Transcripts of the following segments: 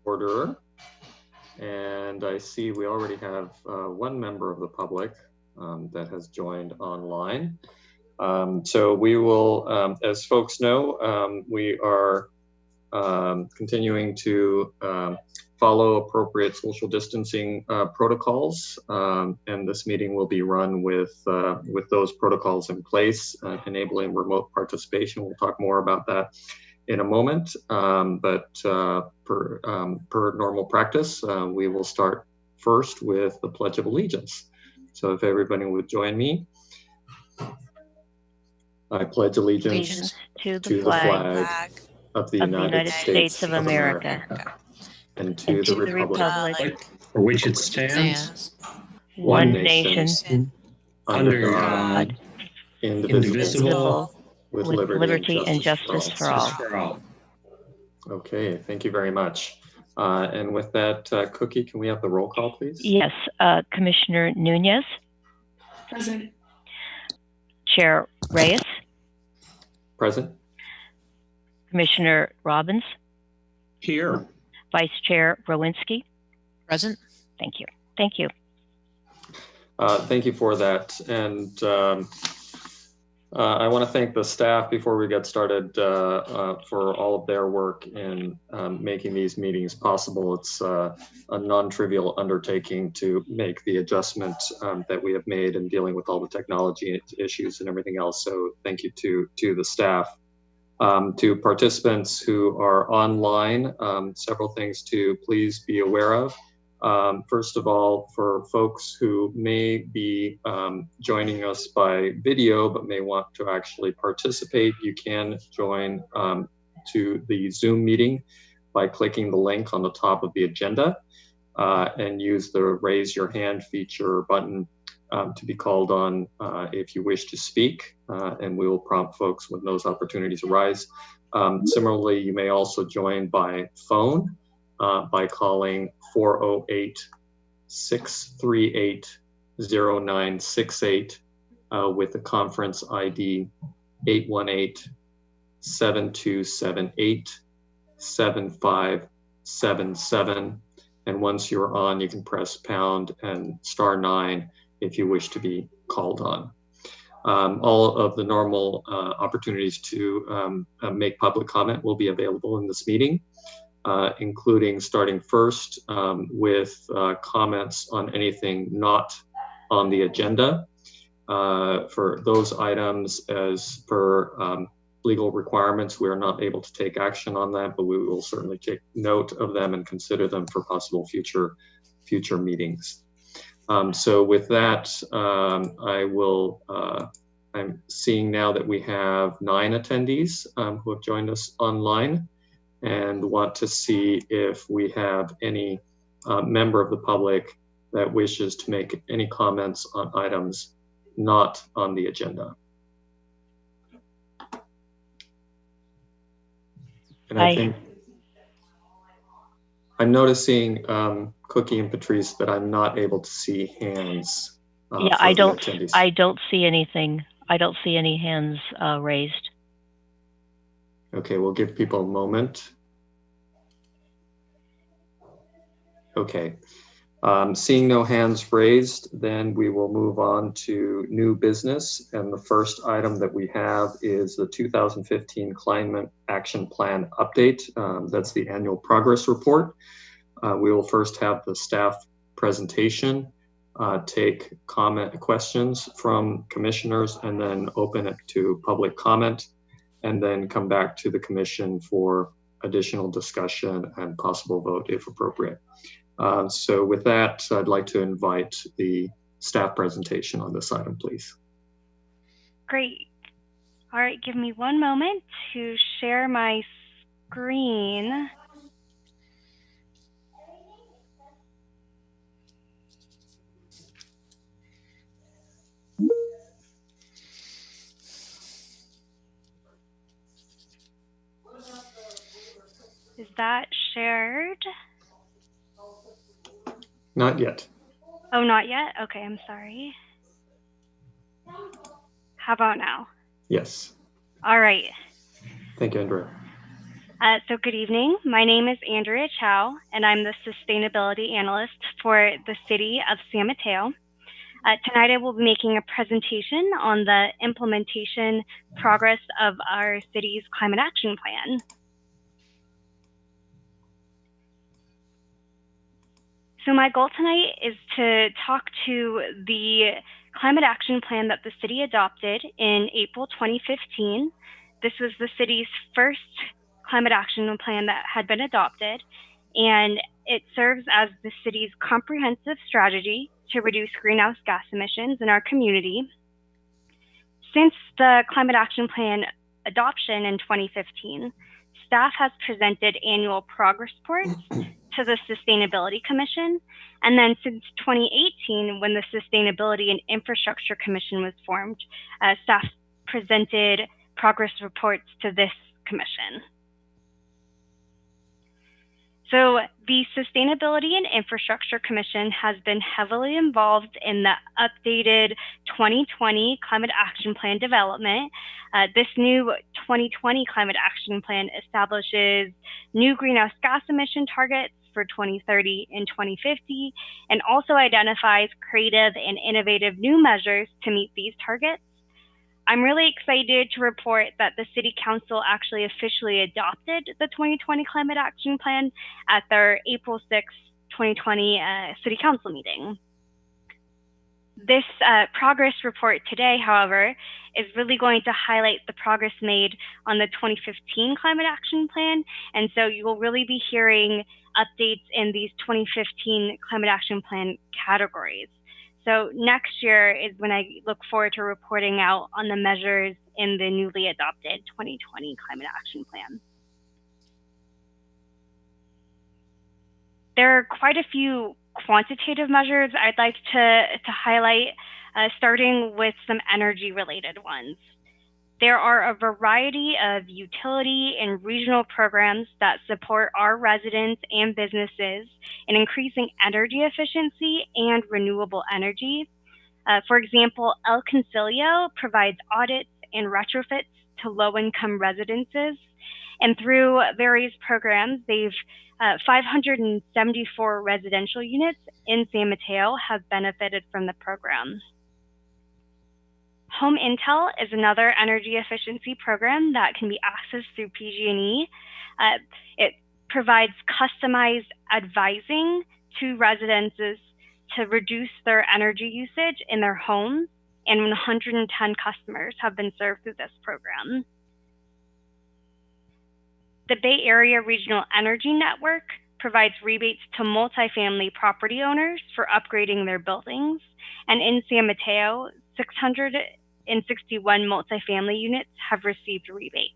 order. And I see we already have one member of the public that has joined online. So we will, as folks know, we are continuing to follow appropriate social distancing protocols, and this meeting will be run with those protocols in place, enabling remote participation. We'll talk more about that in a moment, but per normal practice, we will start first with the Pledge of Allegiance. So if everybody would join me. I pledge allegiance to the flag of the United States of America and to the republic for which it stands, one nation, under God, indivisible, with liberty and justice for all. Okay, thank you very much. And with that, Cookie, can we have the roll call, please? Yes, Commissioner Nunez. Present. Chair Reyes. Present. Commissioner Robbins. Here. Vice Chair Rowinski. Present. Thank you. Thank you. Thank you for that. And I want to thank the staff before we get started for all of their work in making these meetings possible. It's a non-trivial undertaking to make the adjustment that we have made in dealing with all the technology issues and everything else. So thank you to the staff. To participants who are online, several things to please be aware of. First of all, for folks who may be joining us by video but may want to actually participate, you can join to the Zoom meeting by clicking the link on the top of the agenda and use the raise your hand feature button to be called on if you wish to speak, and we will prompt folks when those opportunities arise. Similarly, you may also join by phone by calling 408-638-0968 with the conference ID 818-7278-7577. And once you're on, you can press pound and *9 if you wish to be called on. All of the normal opportunities to make public comment will be available in this meeting, including starting first with comments on anything not on the agenda. For those items, as per legal requirements, we are not able to take action on that, but we will certainly take note of them and consider them for possible future meetings. So with that, I'm seeing now that we have 9 attendees who have joined us online, and want to see if we have any member of the public that wishes to make any comments on items not on the agenda. And I think I'm noticing, Cookie and Patrice, that I'm not able to see hands. Yeah, I don't see anything. I don't see any hands raised. Okay, we'll give people a moment. Okay, seeing no hands raised, then we will move on to new business. And the first item that we have is the 2015 Climate Action Plan update. That's the annual progress report. We will first have the staff presentation, take questions from commissioners, and then open it to public comment, and then come back to the commission for additional discussion and possible vote if appropriate. So with that, I'd like to invite the staff presentation on this item, please. Great. All right, give me one moment to share my screen. Is that shared? Not yet. Oh, not yet? Okay, I'm sorry. How about now? Yes. All right. Thank you, Andrea. So good evening. My name is Andrea Chow, and I'm the Sustainability Analyst for the City of San Mateo. Tonight I will be making a presentation on the implementation progress of our city's climate action plan. So my goal tonight is to talk to the climate action plan that the city adopted in April 2015. This was the city's first climate action plan that had been adopted, and it serves as the city's comprehensive strategy to reduce greenhouse gas emissions in our community. Since the climate action plan adoption in 2015, staff has presented annual progress reports to the Sustainability Commission. And then since 2018, when the Sustainability and Infrastructure Commission was formed, staff presented progress reports to this commission. So the Sustainability and Infrastructure Commission has been heavily involved in the updated 2020 Climate Action Plan development. This new 2020 Climate Action Plan establishes new greenhouse gas emission targets for 2030 and 2050, and also identifies creative and innovative new measures to meet these targets. I'm really excited to report that the City Council actually officially adopted the 2020 Climate Action Plan at their April 6, 2020 City Council meeting. This progress report today, however, is really going to highlight the progress made on the 2015 Climate Action Plan, and so you will really be hearing updates in these 2015 Climate Action Plan categories. So next year is when I look forward to reporting out on the measures in the newly adopted 2020 Climate Action Plan. There are quite a few quantitative measures I'd like to highlight, starting with some energy-related ones. There are a variety of utility and regional programs that support our residents and businesses in increasing energy efficiency and renewable energy. For example, El Concilio provides audits and retrofits to low-income residences. And through various programs, 574 residential units in San Mateo have benefited from the program. Home Intel is another energy efficiency program that can be accessed through PG&E. It provides customized advising to residences to reduce their energy usage in their homes, and 110 customers have been served through this program. The Bay Area Regional Energy Network provides rebates to multifamily property owners for upgrading their buildings, and in San Mateo, 661 multifamily units have received rebates.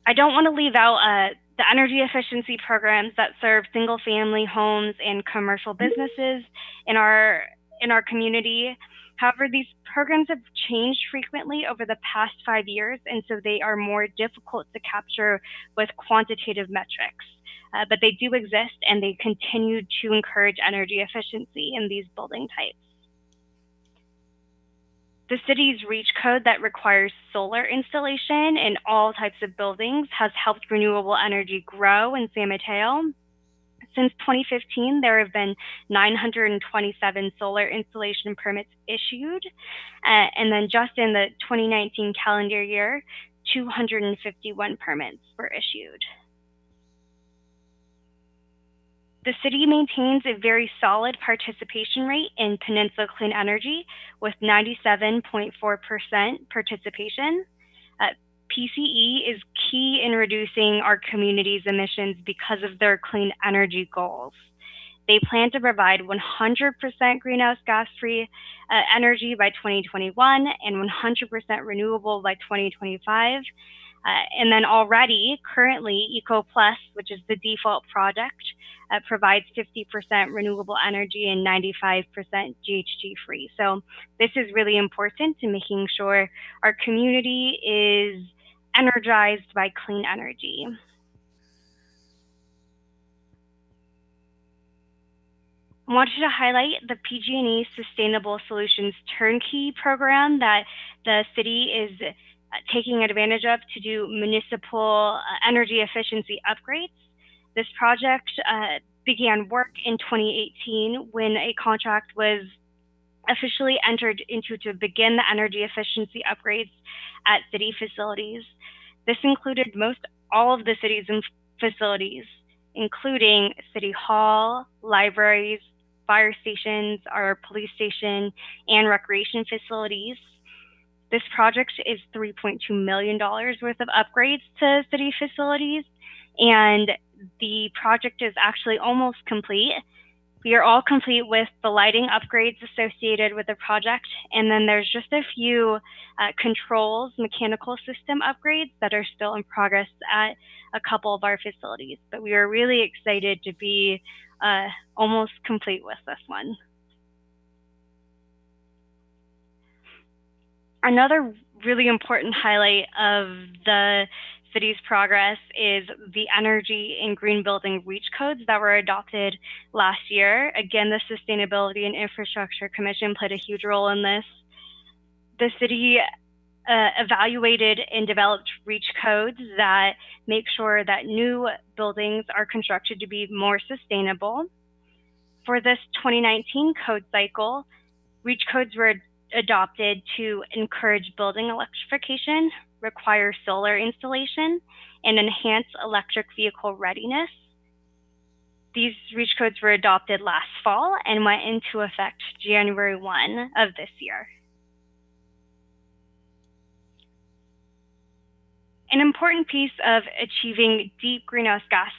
I don't want to leave out the energy efficiency programs that serve single-family homes and commercial businesses in our community. However, these programs have changed frequently over the past 5 years, and so they are more difficult to capture with quantitative metrics. But they do exist, and they continue to encourage energy efficiency in these building types. The city's REACH code that requires solar installation in all types of buildings has helped renewable energy grow in San Mateo. Since 2015, there have been 927 solar installation permits issued, and then just in the 2019 calendar year, 251 permits were issued. The city maintains a very solid participation rate in Peninsula Clean Energy with 97.4% participation. PCE is key in reducing our community's emissions because of their clean energy goals. They plan to provide 100% greenhouse gas-free energy by 2021 and 100% renewable by 2025. And then currently, Eco Plus, which is the default product, provides 50% renewable energy and 95% GHG free. So this is really important to making sure our community is energized by clean energy. I wanted to highlight the PG&E Sustainable Solutions Turnkey program that the city is taking advantage of to do municipal energy efficiency upgrades. This project began work in 2018 when a contract was officially entered into to begin the energy efficiency upgrades at city facilities. This included all of the city's facilities, including City Hall, libraries, fire stations, our police station, and recreation facilities. This project is $3.2 million worth of upgrades to city facilities, and the project is actually almost complete. We are all complete with the lighting upgrades associated with the project, and then there's just a few controls, mechanical system upgrades that are still in progress at a couple of our facilities. But we are really excited to be almost complete with this one. Another really important highlight of the city's progress is the energy and green building REACH codes that were adopted last year. Again, the Sustainability and Infrastructure Commission played a huge role in this. The city evaluated and developed REACH codes that make sure that new buildings are constructed to be more sustainable. For this 2019 code cycle, REACH codes were adopted to encourage building electrification, require solar installation, and enhance electric vehicle readiness. These REACH codes were adopted last fall and went into effect January 1 of this year. An important piece of achieving deep greenhouse gas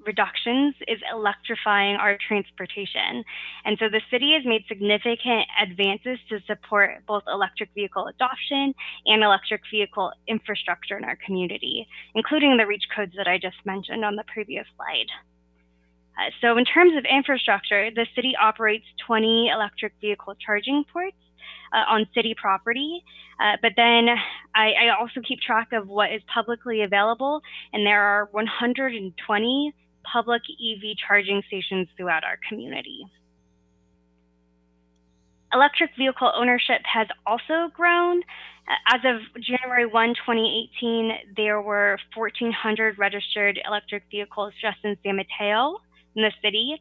reductions is electrifying our transportation. And so the city has made significant advances to support both electric vehicle adoption and electric vehicle infrastructure in our community, including the REACH codes that I just mentioned on the previous slide. So in terms of infrastructure, the city operates 20 electric vehicle charging ports on city property, but then I also keep track of what is publicly available, and there are 120 public EV charging stations throughout our community. Electric vehicle ownership has also grown. As of January 1, 2018, there were 1,400 registered electric vehicles just in San Mateo in the city.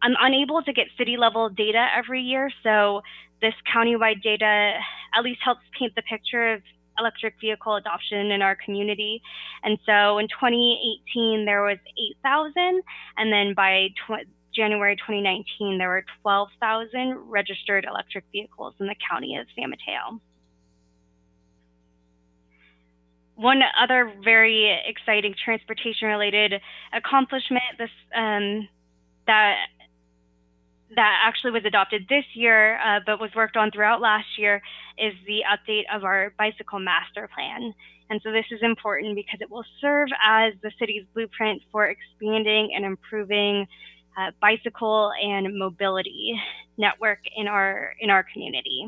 I'm unable to get city level data every year, so this countywide data at least helps paint the picture of electric vehicle adoption in our community. And so in 2018, there was 8,000, and then by January 2019, there were 12,000 registered electric vehicles in the county of San Mateo. One other very exciting transportation-related accomplishment that actually was adopted this year, but was worked on throughout last year, is the update of our bicycle master plan. And so this is important because it will serve as the city's blueprint for expanding and improving bicycle and mobility network in our community.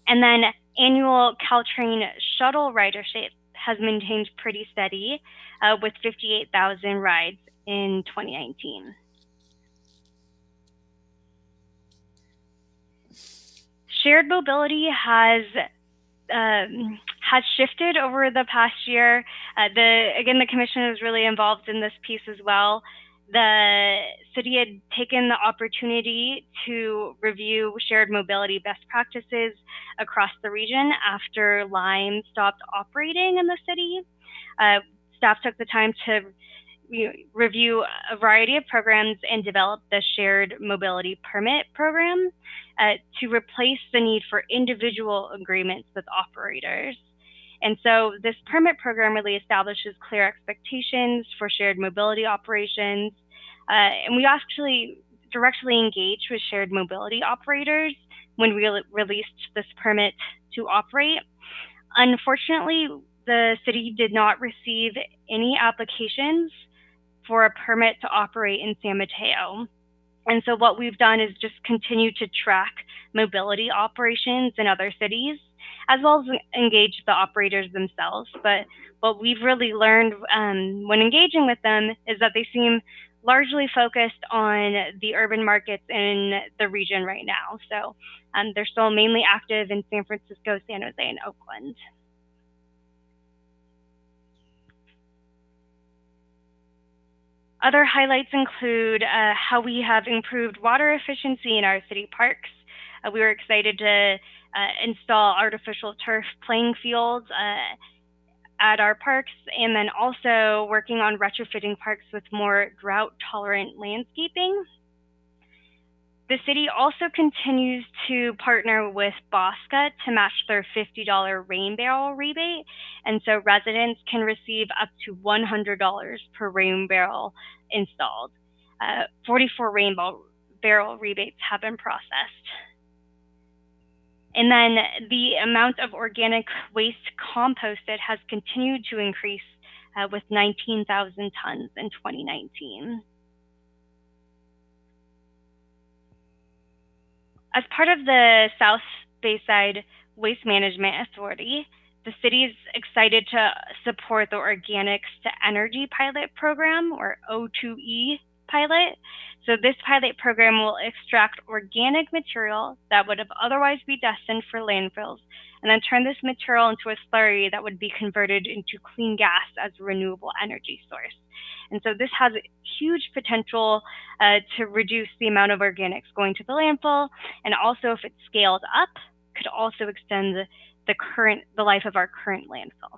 And then annual Caltrain shuttle ridership has maintained pretty steady with 58,000 rides in 2019. Shared mobility has shifted over the past year. Again, the commission is really involved in this piece as well. The city had taken the opportunity to review shared mobility best practices across the region after Lime stopped operating in the city. Staff took the time to review a variety of programs and develop the shared mobility permit program to replace the need for individual agreements with operators. And so this permit program really establishes clear expectations for shared mobility operations. And we actually directly engaged with shared mobility operators when we released this permit to operate. Unfortunately, the city did not receive any applications for a permit to operate in San Mateo. And so what we've done is just continue to track mobility operations in other cities, as well as engage the operators themselves. But what we've really learned when engaging with them is that they seem largely focused on the urban markets in the region right now. So they're still mainly active in San Francisco, San Jose, and Oakland. Other highlights include how we have improved water efficiency in our city parks. We were excited to install artificial turf playing fields at our parks, and then also working on retrofitting parks with more drought-tolerant landscaping. The city also continues to partner with Bosca to match their $50 rain barrel rebate, and so residents can receive up to $100 per rain barrel installed. 44 rain barrel rebates have been processed. And then the amount of organic waste composted has continued to increase with 19,000 tons in 2019. As part of the South Bayside Waste Management Authority, the city is excited to support the Organics to Energy pilot program, or O2E pilot. So this pilot program will extract organic material that would have otherwise be destined for landfills, and then turn this material into a slurry that would be converted into clean gas as a renewable energy source. And so this has huge potential to reduce the amount of organics going to the landfill, and also if it scales up, could also extend the life of our current landfill.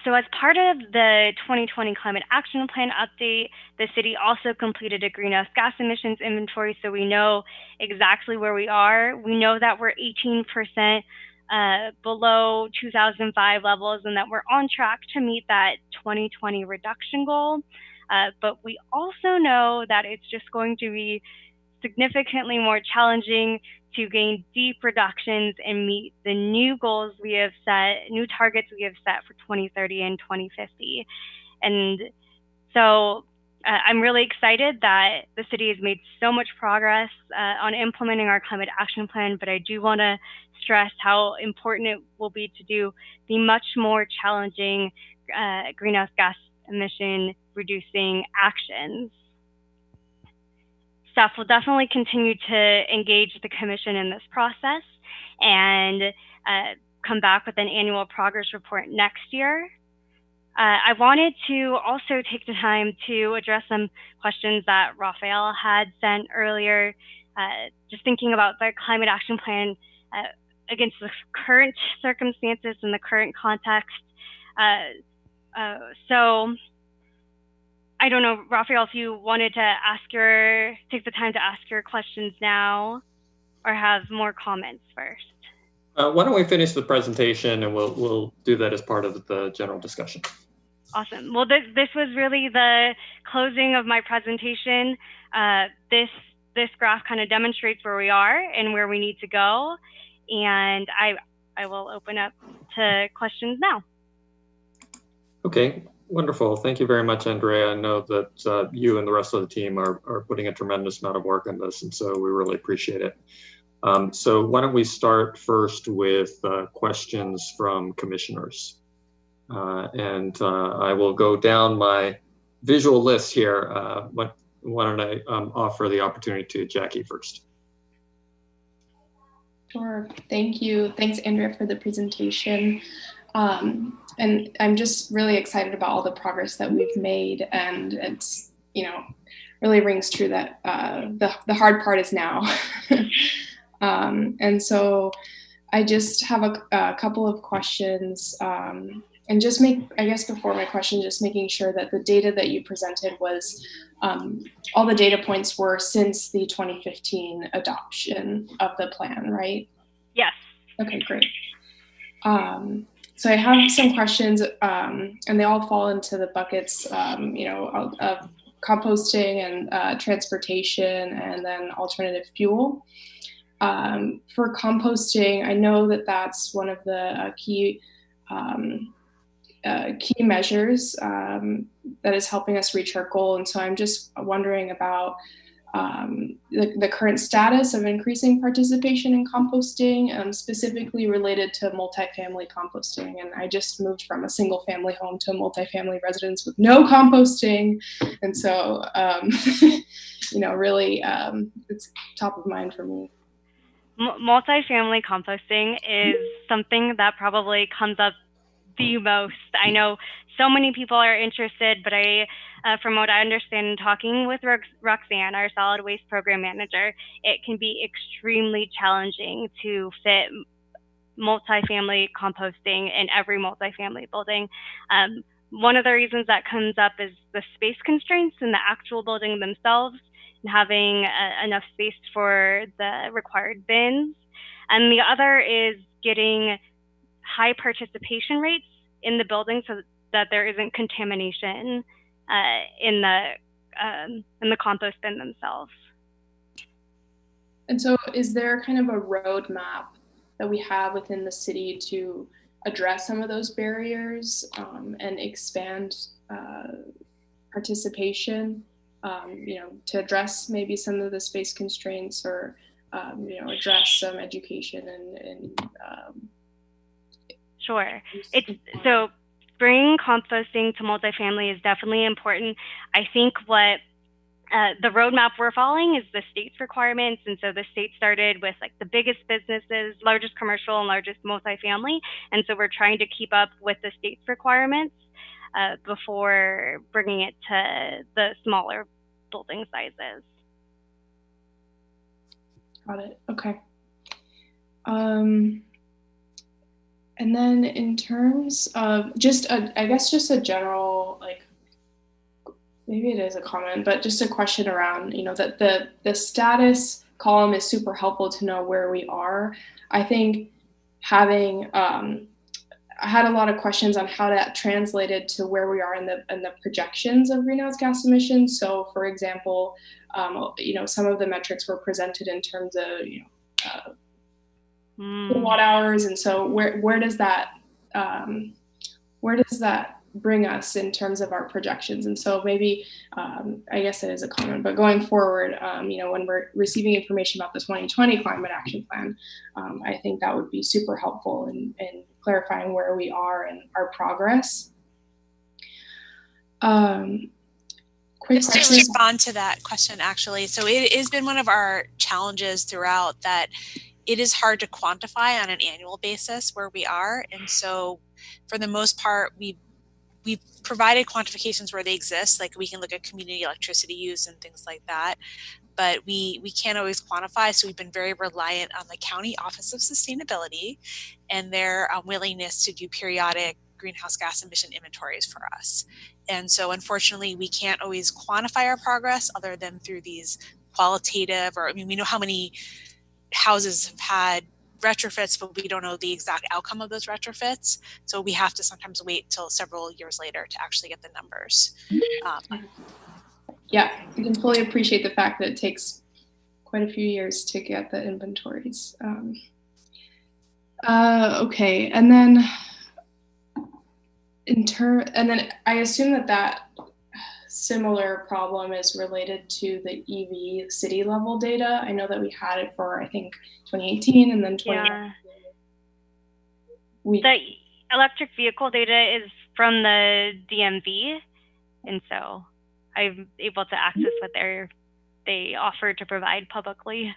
So as part of the 2020 Climate Action Plan update, the city also completed a greenhouse gas emissions inventory, so we know exactly where we are. We know that we're 18% below 2005 levels, and that we're on track to meet that 2020 reduction goal. But we also know that it's just going to be significantly more challenging to gain deep reductions and meet the new goals we have set, new targets we have set for 2030 and 2050. And so I'm really excited that the city has made so much progress on implementing our climate action plan, but I do want to stress how important it will be to do the much more challenging greenhouse gas emission reducing actions. Staff will definitely continue to engage the Commission in this process and come back with an annual progress report next year. I wanted to also take the time to address some questions that Raphael had sent earlier, just thinking about the climate action plan against the current circumstances and the current context. So I don't know, Raphael, if you wanted to take the time to ask your questions now, or have more comments first. Why don't we finish the presentation, and we'll do that as part of the general discussion. Awesome. Well, this was really the closing of my presentation. This graph kind of demonstrates where we are and where we need to go, and I will open up to questions now. Okay. Wonderful. Thank you very much, Andrea. I know that you and the rest of the team are putting a tremendous amount of work on this, and so we really appreciate it. So why don't we start first with questions from commissioners. And I will go down my visual list here. Why don't I offer the opportunity to Jackie first? Sure. Thank you. Thanks, Andrea, for the presentation. And I'm just really excited about all the progress that we've made, and it's, really rings true that the hard part is now. And so I just have a couple of questions, and just before my question, just making sure that the data that you presented was, all the data points were since the 2015 adoption of the plan, right? Yes. Okay, great. So I have some questions, and they all fall into the buckets, of composting and transportation, and then alternative fuel. For composting, I know that that's one of the key measures that is helping us reach our goal. And so I'm just wondering about the current status of increasing participation in composting, specifically related to multifamily composting. And I just moved from a single family home to a multifamily residence with no composting. And so, really, it's top of mind for me. Multifamily composting is something that probably comes up the most. I know so many people are interested, but from what I understand in talking with Roxanne, our solid waste program manager, it can be extremely challenging to fit multifamily composting in every multifamily building. One of the reasons that comes up is the space constraints in the actual building themselves, and having enough space for the required bins. And the other is getting high participation rates in the building so that there isn't contamination in the compost bin themselves. And so is there kind of a roadmap that we have within the city to address some of those barriers and expand participation, to address maybe some of the space constraints, or address some education and Sure. So bringing composting to multifamily is definitely important. I think what the roadmap we're following is the state's requirements. And so the state started with like the biggest businesses, largest commercial and largest multifamily. And so we're trying to keep up with the state's requirements before bringing it to the smaller building sizes. Got it. Okay. And then in terms of I guess a general, like, maybe it is a comment, but just a question around, that the status column is super helpful to know where we are. I think having, I had a lot of questions on how that translated to where we are in the projections of greenhouse gas emissions. So for example, some of the metrics were presented in terms of, kilowatt hours, and so where does that bring us in terms of our projections? And so maybe I guess it is a comment, but going forward, when we're receiving information about the 2020 climate action plan, I think that would be super helpful in clarifying where we are and our progress. Just to respond to that question, actually, so it has been one of our challenges throughout that it is hard to quantify on an annual basis where we are. And so for the most part, we've provided quantifications where they exist, like we can look at community electricity use and things like that, but we can't always quantify. So we've been very reliant on the County Office of Sustainability and their willingness to do periodic greenhouse gas emission inventories for us. And so unfortunately, we can't always quantify our progress other than through these qualitative, we know how many houses have had retrofits, but we don't know the exact outcome of those retrofits. So we have to sometimes wait till several years later to actually get the numbers. Yeah, I can fully appreciate the fact that it takes quite a few years to get the inventories. Okay, and then I assume that similar problem is related to the EV city level data. I know that we had it for, I think, 2018 and then 2019. The electric vehicle data is from the DMV, and so I'm able to access what they offer to provide publicly.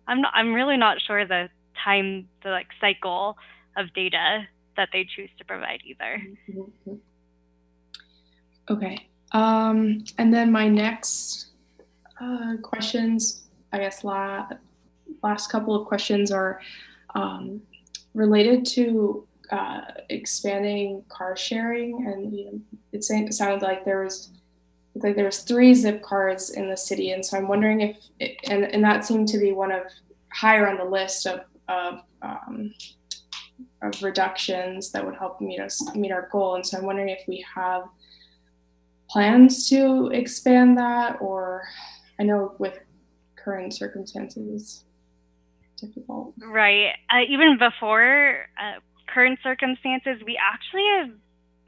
I'm really not sure the cycle of data that they choose to provide either. Mm-hmm. Okay, and then my next questions, I guess last couple of questions are related to expanding car sharing, and it sounded like there was 3 Zip cars in the city, and so I'm wondering if and that seemed to be one of higher on the list of reductions that would help meet our goal, and so I'm wondering if we have plans to expand that, or I know with current circumstances it's difficult. Right. Even before current circumstances, we actually have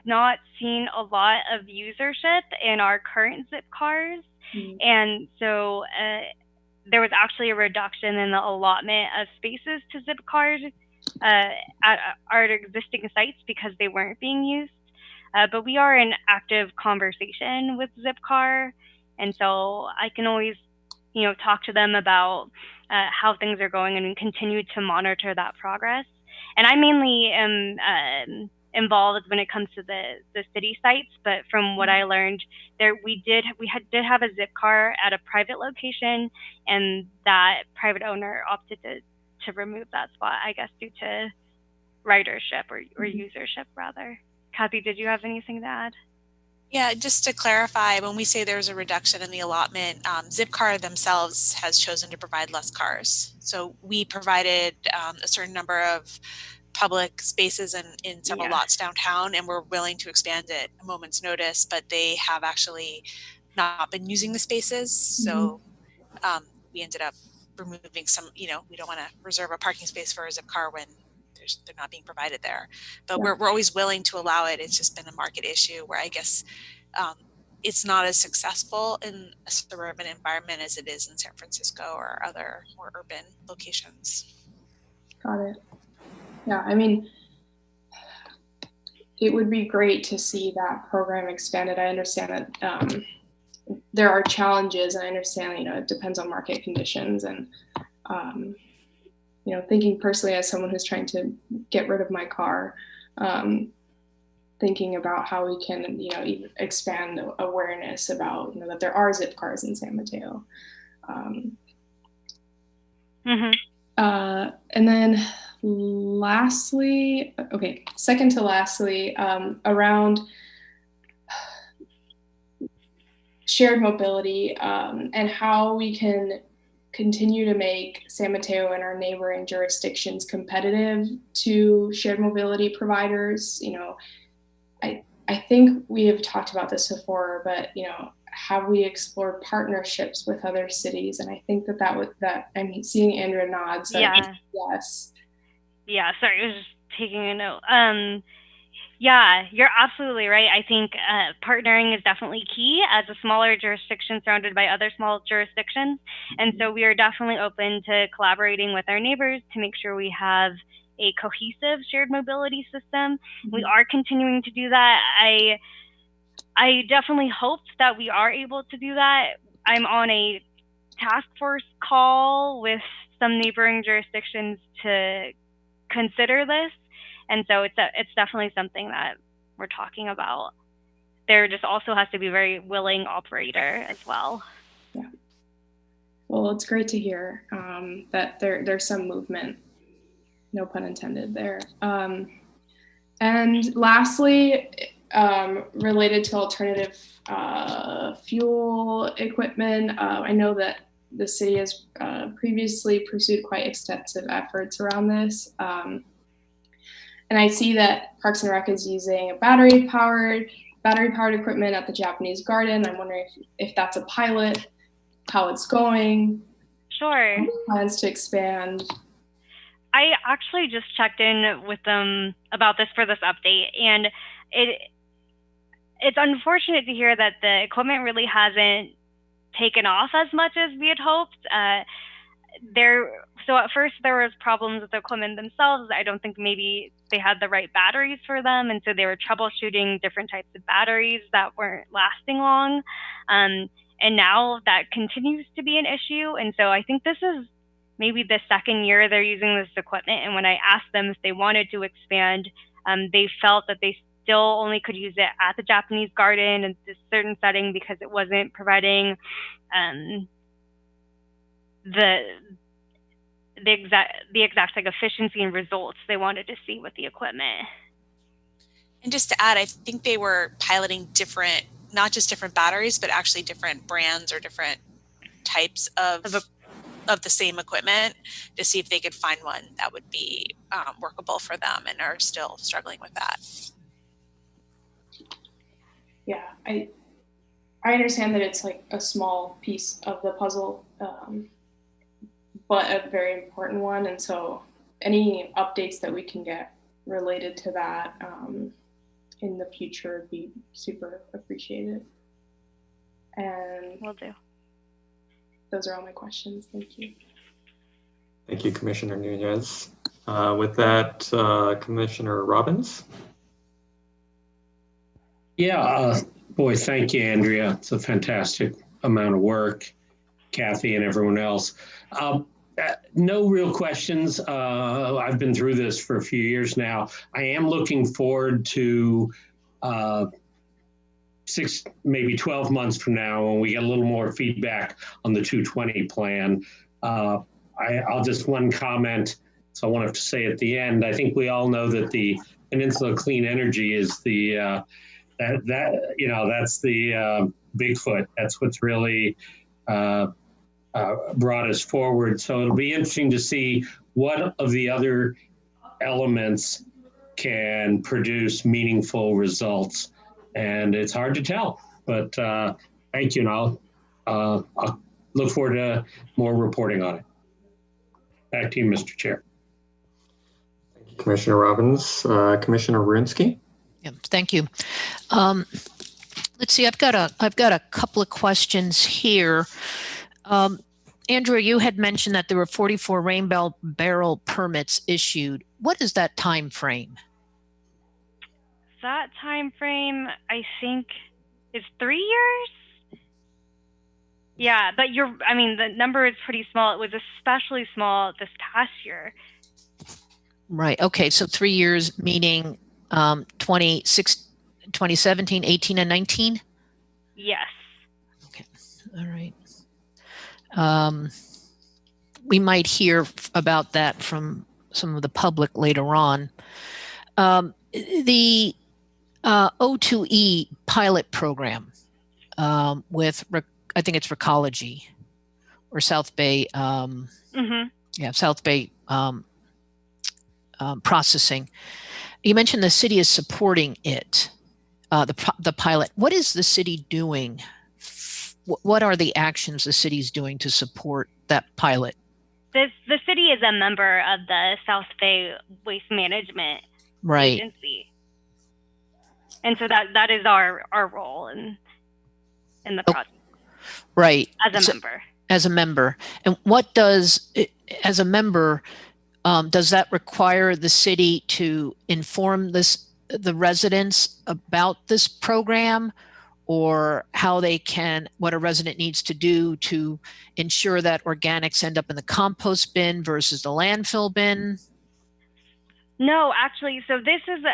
not seen a lot of usership in our current Zip cars. And so there was actually a reduction in the allotment of spaces to zip cars at our existing sites because they weren't being used. But we are in active conversation with Zipcar, and so I can always, talk to them about how things are going and continue to monitor that progress. And I mainly am involved when it comes to the city sites, but from what I learned, we did have a Zipcar at a private location, and that private owner opted to remove that spot, I guess, due to ridership or usership rather. Kathy, did you have anything to add? Yeah, just to clarify, when we say there's a reduction in the allotment, Zipcar themselves has chosen to provide less cars. So we provided a certain number of public spaces in several lots downtown, and we're willing to expand it at a moment's notice, but they have actually not been using the spaces. So we ended up removing some, we don't want to reserve a parking space for a Zipcar when they're not being provided there. But we're always willing to allow it. It's just been a market issue where I guess it's not as successful in a suburban environment as it is in San Francisco or other more urban locations. Got it. Yeah, I mean, it would be great to see that program expanded. I understand that there are challenges, and I understand, it depends on market conditions. And, thinking personally as someone who's trying to get rid of my car, thinking about how we can, even expand awareness about, that there are zip cars in San Mateo. And then second to lastly, around shared mobility and how we can continue to make San Mateo and our neighboring jurisdictions competitive to shared mobility providers. I think we have talked about this before, but have we explored partnerships with other cities? And I think that I'm seeing Andrea nod. So yes. Yeah, sorry, I was just taking a note. Yeah, you're absolutely right. I think partnering is definitely key as a smaller jurisdiction surrounded by other small jurisdictions. And so we are definitely open to collaborating with our neighbors to make sure we have a cohesive shared mobility system. We are continuing to do that. I definitely hope that we are able to do that. I'm on a task force call with some neighboring jurisdictions to consider this. And so it's definitely something that we're talking about. There just also has to be a very willing operator as well. Yeah. Well, it's great to hear that there's some movement, no pun intended there. And lastly, related to alternative fuel equipment, I know that the city has previously pursued quite extensive efforts around this. And I see that Parks and Rec is using battery-powered equipment at the Japanese Garden. I'm wondering if that's a pilot, how it's going. Sure. Plans to expand. I actually just checked in with them about this for this update, and it's unfortunate to hear that the equipment really hasn't taken off as much as we had hoped. So at first there was problems with the equipment themselves. I don't think maybe they had the right batteries for them, and so they were troubleshooting different types of batteries that weren't lasting long. And now that continues to be an issue. And so I think this is maybe the second year they're using this equipment. And when I asked them if they wanted to expand, they felt that they still only could use it at the Japanese Garden in this certain setting because it wasn't providing the exact like efficiency and results they wanted to see with the equipment. And just to add, I think they were piloting not just different batteries, but actually different brands or different types of the same equipment to see if they could find one that would be workable for them, and are still struggling with that. Yeah, I understand that it's like a small piece of the puzzle, but a very important one. And so any updates that we can get related to that in the future would be super appreciated. And Will do. those are all my questions. Thank you. Thank you, Commissioner Nunez. With that, Commissioner Robbins. Yeah, boy, thank you, Andrea. It's a fantastic amount of work, Kathy and everyone else. No real questions. I've been through this for a few years now. I am looking forward to 6, maybe 12 months from now when we get a little more feedback on the 220 plan. I'll just one comment. So I wanted to say at the end, I think we all know that the Peninsula Clean Energy is the that's the Bigfoot. That's what's really brought us forward. So it'll be interesting to see what of the other elements can produce meaningful results. And it's hard to tell, but thank you. And I'll look forward to more reporting on it. Back to you, Mr. Chair. Thank you, Commissioner Robbins. Commissioner Runsky. Yeah, thank you. Let's see. I've got a couple of questions here. Andrea, you had mentioned that there were 44 rainbow barrel permits issued. What is that time frame? That time frame, I think, is 3 years. Yeah, but the number is pretty small. It was especially small this past year. Right. Okay. So 3 years, meaning 2017, 18, and 19? Yes. Okay. All right. We might hear about that from some of the public later on. The O2E pilot program with, I think it's Recology or South Bay, South Bay processing. You mentioned the city is supporting it, the pilot. What is the city doing? What are the actions the city's doing to support that pilot? The city is a member of the South Bay Waste Management Agency. And so that is our role in the process. Right. As a member. As a member. And what does, as a member, does that require the city to inform the residents about this program, or how they can, what a resident needs to do to ensure that organics end up in the compost bin versus the landfill bin? No, actually, so this is,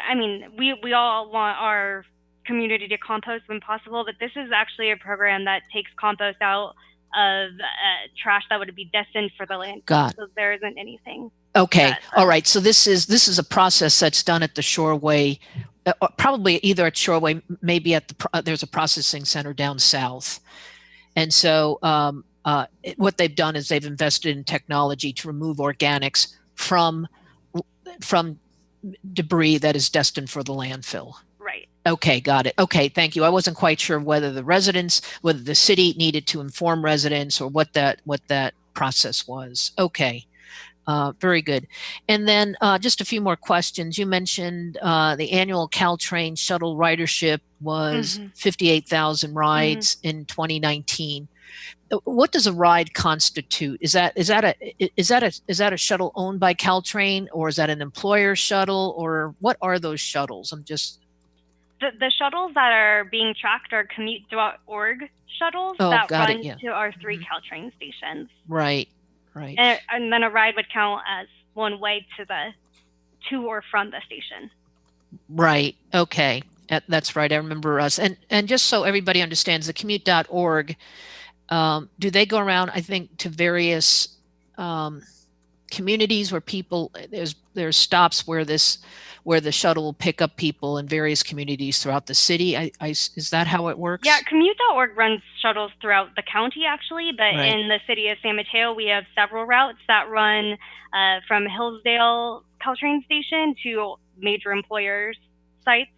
we all want our community to compost when possible, but this is actually a program that takes compost out of trash that would be destined for the landfill. So there isn't anything. Okay. All right. So this is a process that's done at the Shoreway, probably either at Shoreway, maybe at there's a processing center down south. And so what they've done is they've invested in technology to remove organics from debris that is destined for the landfill. Right. Okay, got it. Okay, thank you. I wasn't quite sure whether the city needed to inform residents or what that process was. Okay. Very good. And then just a few more questions. You mentioned the annual Caltrain shuttle ridership was 58,000 rides in 2019. What does a ride constitute? Is that a shuttle owned by Caltrain, or is that an employer shuttle, or what are those shuttles? I'm just the shuttles that are being tracked are commute.org shuttles that run to our 3 Caltrain stations. Right. Right. And then a ride would count as one way to or from the station. Right. Okay. That's right. I remember us. And just so everybody understands, the commute.org, do they go around, I think, to various communities where people, there's stops where the shuttle will pick up people in various communities throughout the city? Is that how it works? Yeah, commute.org runs shuttles throughout the county, actually, but in the city of San Mateo, we have several routes that run from Hillsdale Caltrain Station to major employers' sites.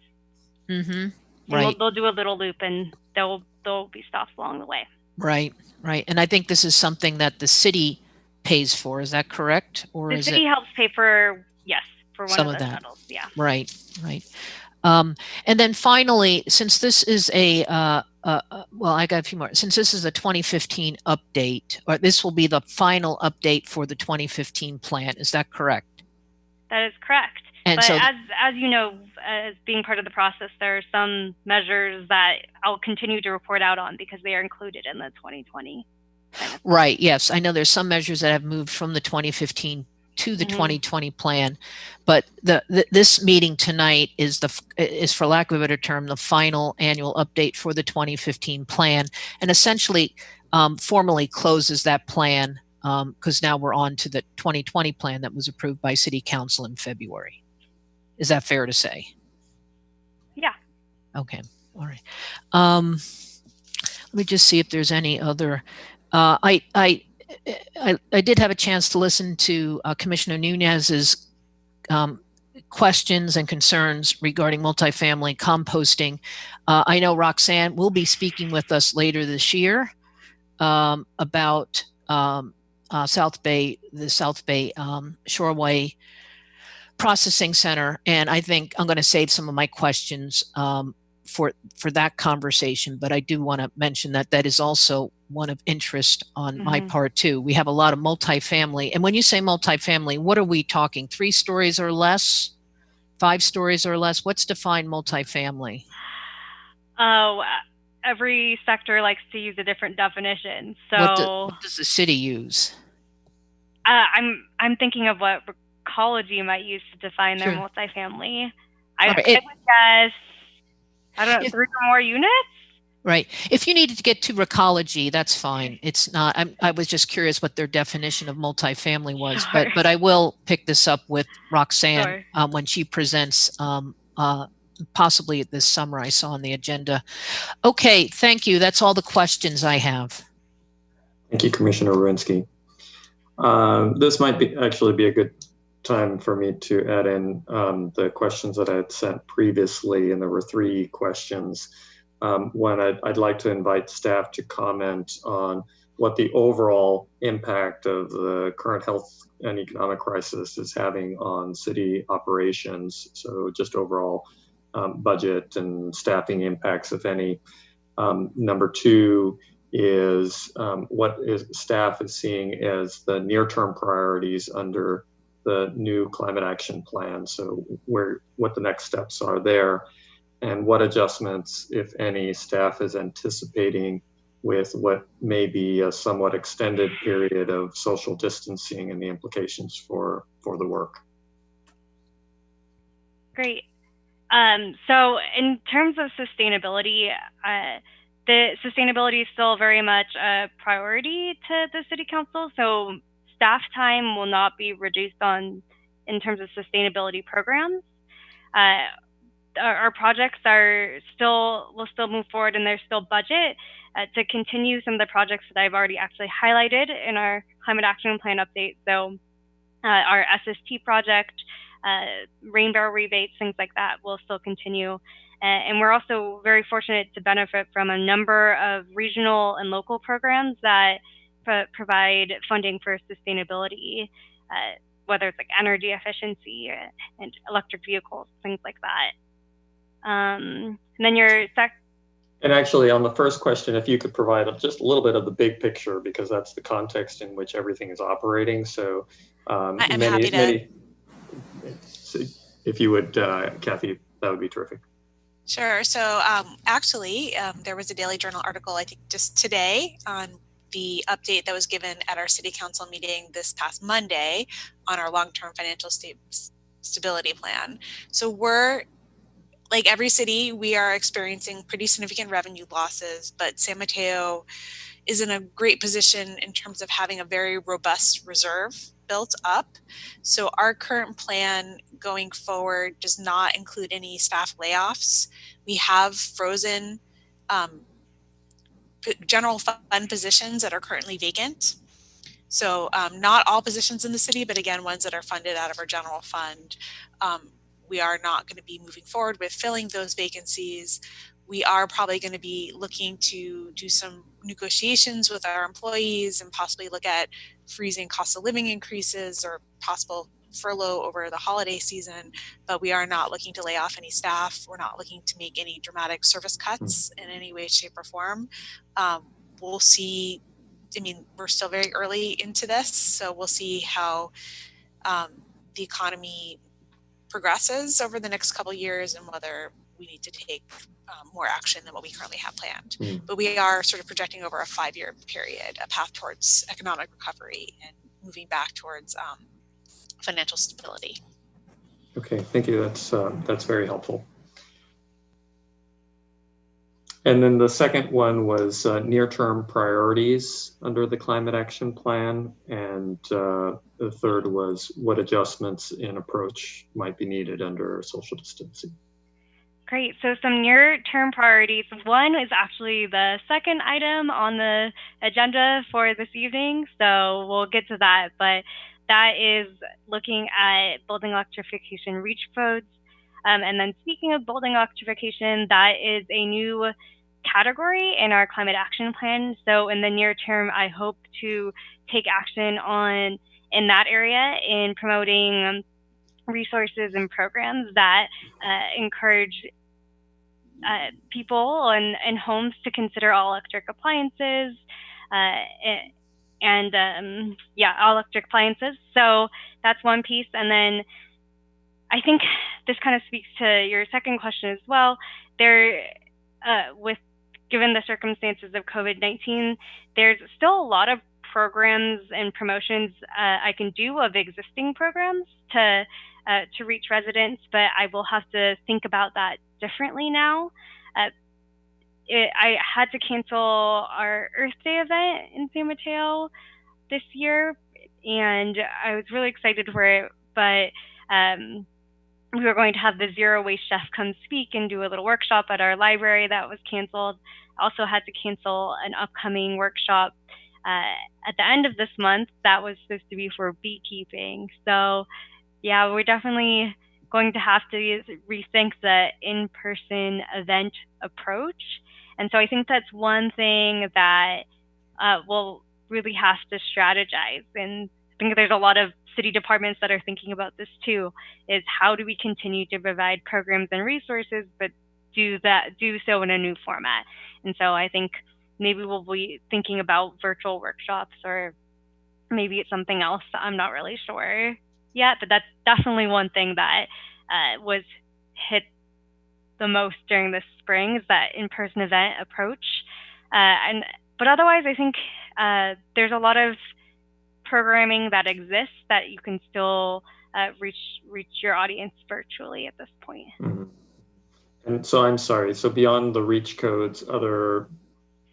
Mm-hmm. Right. They'll do a little loop, and there'll be stops along the way. Right, right. And I think this is something that the city pays for. Is that correct? Or the city helps pay for, yes. For one of the shuttles, yeah. Right, right. And then finally, since this is a well, I got a few more. Since this is a 2015 update, or this will be the final update for the 2015 plan, is that correct? That is correct. And but so, as you know, as being part of the process, there are some measures that I'll continue to report out on because they are included in the 2020. Right. Yes, I know there's some measures that have moved from the 2015 to the 2020 plan, but this meeting tonight is for lack of a better term, the final annual update for the 2015 plan, and essentially formally closes that plan because now we're on to the 2020 plan that was approved by City Council in February. Is that fair to say? Yeah. Okay. All right. Let me just see if there's any other. I did have a chance to listen to Commissioner Nunez's questions and concerns regarding multifamily composting. I know Roxanne will be speaking with us later this year about the South Bay Shoreway Processing Center, and I think I'm going to save some of my questions for that conversation, but I do want to mention that is also one of interest on my part too. We have a lot of multifamily, and when you say multifamily, what are we talking? 3 stories or less? 5 stories or less? What's defined multifamily? Oh, every sector likes to use a different definition. So what does the city use? I'm thinking of what Recology might use to define their multifamily. I would guess, I don't know, 3 or more units? Right. If you needed to get to Recology, that's fine. It's not, I was just curious what their definition of multifamily was, but I will pick this up with Roxanne when she presents possibly this summer. I saw on the agenda. Okay, thank you. That's all the questions I have. Thank you, Commissioner Ruinsky. This might actually be a good time for me to add in the questions that I had sent previously, and there were 3 questions. One, I'd like to invite staff to comment on what the overall impact of the current health and economic crisis is having on city operations. So just overall budget and staffing impacts, if any. Number 2 is what staff is seeing as the near-term priorities under the new climate action plan. So what the next steps are there, and what adjustments, if any, staff is anticipating with what may be a somewhat extended period of social distancing and the implications for the work. Great. So in terms of sustainability, the sustainability is still very much a priority to the City Council. So staff time will not be reduced in terms of sustainability programs. Our projects will still move forward, and there's still budget to continue some of the projects that I've already actually highlighted in our climate action plan update. So our SST project, rainbow rebates, things like that will still continue. And we're also very fortunate to benefit from a number of regional and local programs that provide funding for sustainability, whether it's like energy efficiency and electric vehicles, things like that. And then and actually on the first question, if you could provide just a little bit of the big picture, because that's the context in which everything is operating. So I'm happy to. If you would, Kathy, that would be terrific. Sure. So actually, there was a Daily Journal article, I think just today, on the update that was given at our City Council meeting this past Monday on our long-term financial stability plan. So we're, like every city, we are experiencing pretty significant revenue losses, but San Mateo is in a great position in terms of having a very robust reserve built up. So our current plan going forward does not include any staff layoffs. We have frozen general fund positions that are currently vacant. So not all positions in the city, but again, ones that are funded out of our general fund. We are not going to be moving forward with filling those vacancies. We are probably going to be looking to do some negotiations with our employees and possibly look at freezing cost of living increases or possible furlough over the holiday season, but we are not looking to lay off any staff. We're not looking to make any dramatic service cuts in any way, shape, or form. We'll see. I mean, we're still very early into this, so we'll see how the economy progresses over the next couple of years and whether we need to take more action than what we currently have planned. But we are sort of projecting over a 5-year period, a path towards economic recovery and moving back towards financial stability. Okay, thank you. That's very helpful. And then the second one was near-term priorities under the Climate Action Plan. And the third was what adjustments in approach might be needed under social distancing. Great. So some near-term priorities. One is actually the second item on the agenda for this evening. So we'll get to that. But that is looking at building electrification reach codes. And then speaking of building electrification, that is a new category in our climate action plan. So in the near term, I hope to take action in that area in promoting resources and programs that encourage people and homes to consider all electric appliances all electric appliances. So that's one piece. And then I think this kind of speaks to your second question as well. Given the circumstances of COVID-19, there's still a lot of programs and promotions I can do of existing programs to reach residents, but I will have to think about that differently now. I had to cancel our Earth Day event in San Mateo this year, and I was really excited for it, but we were going to have the Zero Waste Chef come speak and do a little workshop at our library that was canceled. I also had to cancel an upcoming workshop at the end of this month that was supposed to be for beekeeping. So yeah, we're definitely going to have to rethink the in-person event approach. And so I think that's one thing that we'll really have to strategize. And I think there's a lot of city departments that are thinking about this too, is how do we continue to provide programs and resources, but do so in a new format. And so I think maybe we'll be thinking about virtual workshops, or maybe it's something else. I'm not really sure yet, but that's definitely one thing that was hit the most during this spring, is that in-person event approach. But otherwise, I think there's a lot of programming that exists that you can still reach your audience virtually at this point. Mm-hmm. And so I'm sorry, so beyond the reach codes, other